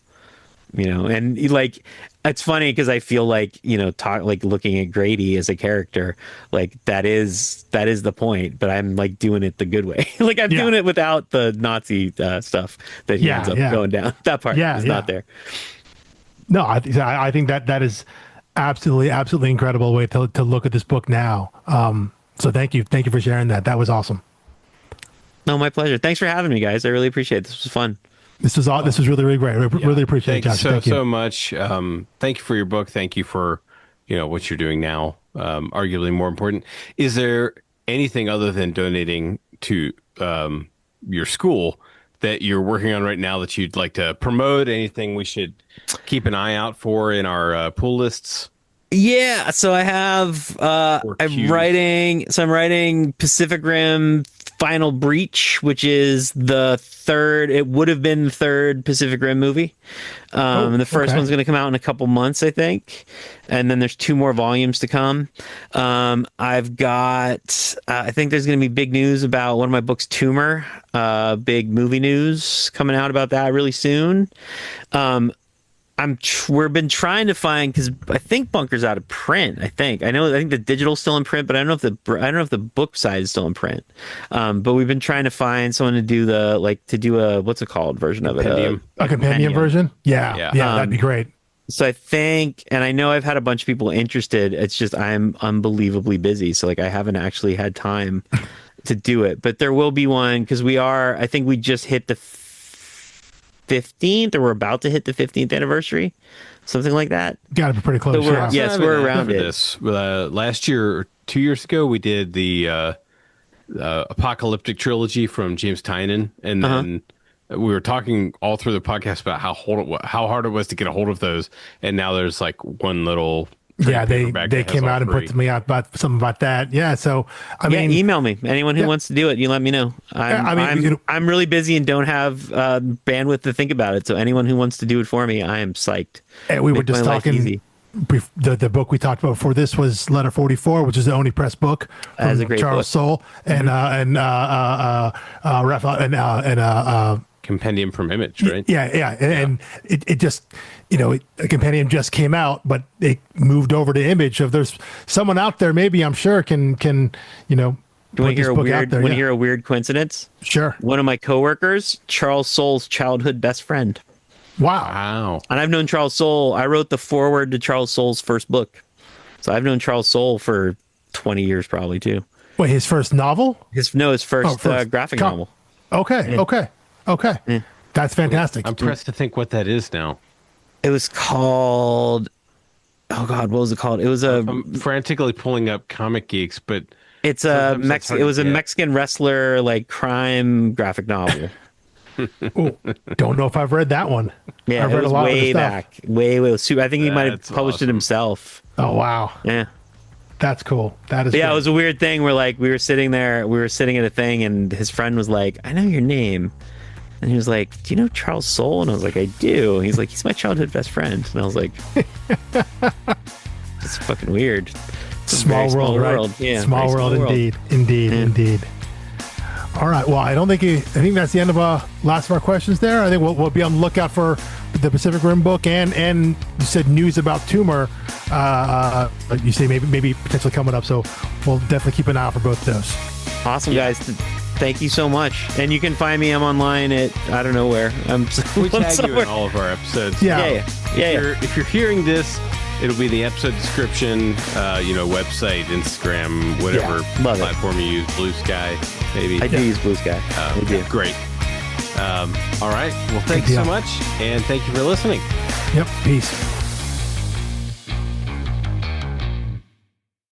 And like, it's funny because I feel like, like looking at Grady as a character, like that is the point, but I'm like doing it the good way. Like I'm doing it without the Nazi stuff that he ends up going down. That part is not there. No, I think that is absolutely incredible way to look at this book now. So thank you for sharing that. That was awesome. No, my pleasure. Thanks for having me, guys. I really appreciate it. This was fun. This was really great. Really appreciate it, Josh. Thank you so much. Thank you for your book. Thank you for what you're doing now. Arguably more important. Is there anything other than donating to your school that you're working on right now that you'd like to promote? Anything we should keep an eye out for in our pull lists? Yeah, so I have I'm writing Pacific Rim Final Breach, which is it would have been the third Pacific Rim movie. The first one's going to come out in a couple months, I think. And then there's 2 more volumes to come. I've got, I think there's going to be big news about one of my books, Tumor, big movie news coming out about that really soon. We've been trying to find, because I think Bunker's out of print. I think the digital's still in print, but I don't know if the book side is still in print. But we've been trying to find someone to do a what's it called version of it? A compendium version? Yeah, that'd be great. So I think, and I know I've had a bunch of people interested. It's just I'm unbelievably busy, so like I haven't actually had time to do it. But there will be one because I think we just hit the 15th, or we're about to hit the 15th anniversary, something like that. Got to be pretty close. So we're around it. This last year or 2 years ago, we did the apocalyptic trilogy from James Tynion, and then we were talking all through the podcast about how hard it was to get a hold of those, and now there's like one little. They came out and put me out about something about that. Yeah, so I mean, email me. Anyone who wants to do it, you let me know. I'm really busy and don't have bandwidth to think about it. So anyone who wants to do it for me, I am psyched. And we were just talking. The book we talked about before this was Letter 44, which is the Oni Press book from Charles Soule and Raphael and Compendium from Image, right? And it just, a compendium just came out, but it moved over to Image. If there's someone out there, maybe I'm sure can do you want to hear a weird coincidence? Sure. One of my coworkers, Charles Soule's childhood best friend. Wow. And I've known Charles Soule. I wrote the foreword to Charles Soule's first book. So I've known Charles Soule for 20 years probably too. Wait, his first novel? His first graphic novel. Okay. Yeah. Okay. Yeah. That's fantastic. I'm pressed to think what that is now. It was called, oh God, what was it called? It was I'm frantically pulling up Comic Geeks, but it was a Mexican wrestler, like crime graphic novel. Ooh, don't know if I've read that one. Yeah, I've read a lot way back. Way. I think he might have published it himself. Oh, wow. Yeah. That's cool. That is it was a weird thing where like we were sitting at a thing and his friend was like, I know your name. And he was like, do you know Charles Soule? And I was like, I do. And he's like, he's my childhood best friend. And I was like, it's fucking weird. Small world, right? Yeah, small world, indeed. All right. Well, I think that's the end of last of our questions there. I think we'll be on the lookout for the Pacific Rim book and you said news about Tumor. You say maybe potentially coming up. So we'll definitely keep an eye out for both of those. Awesome, guys. Thank you so much. And you can find me. I'm online at I don't know where. We tag you in all of our episodes. Yeah. If you're hearing this, it'll be the episode description, website, Instagram, whatever platform you use, Blue Sky, maybe. I do use Blue Sky. I do. Great. All right. Well, thanks so much, and thank you for listening. Yep. Peace.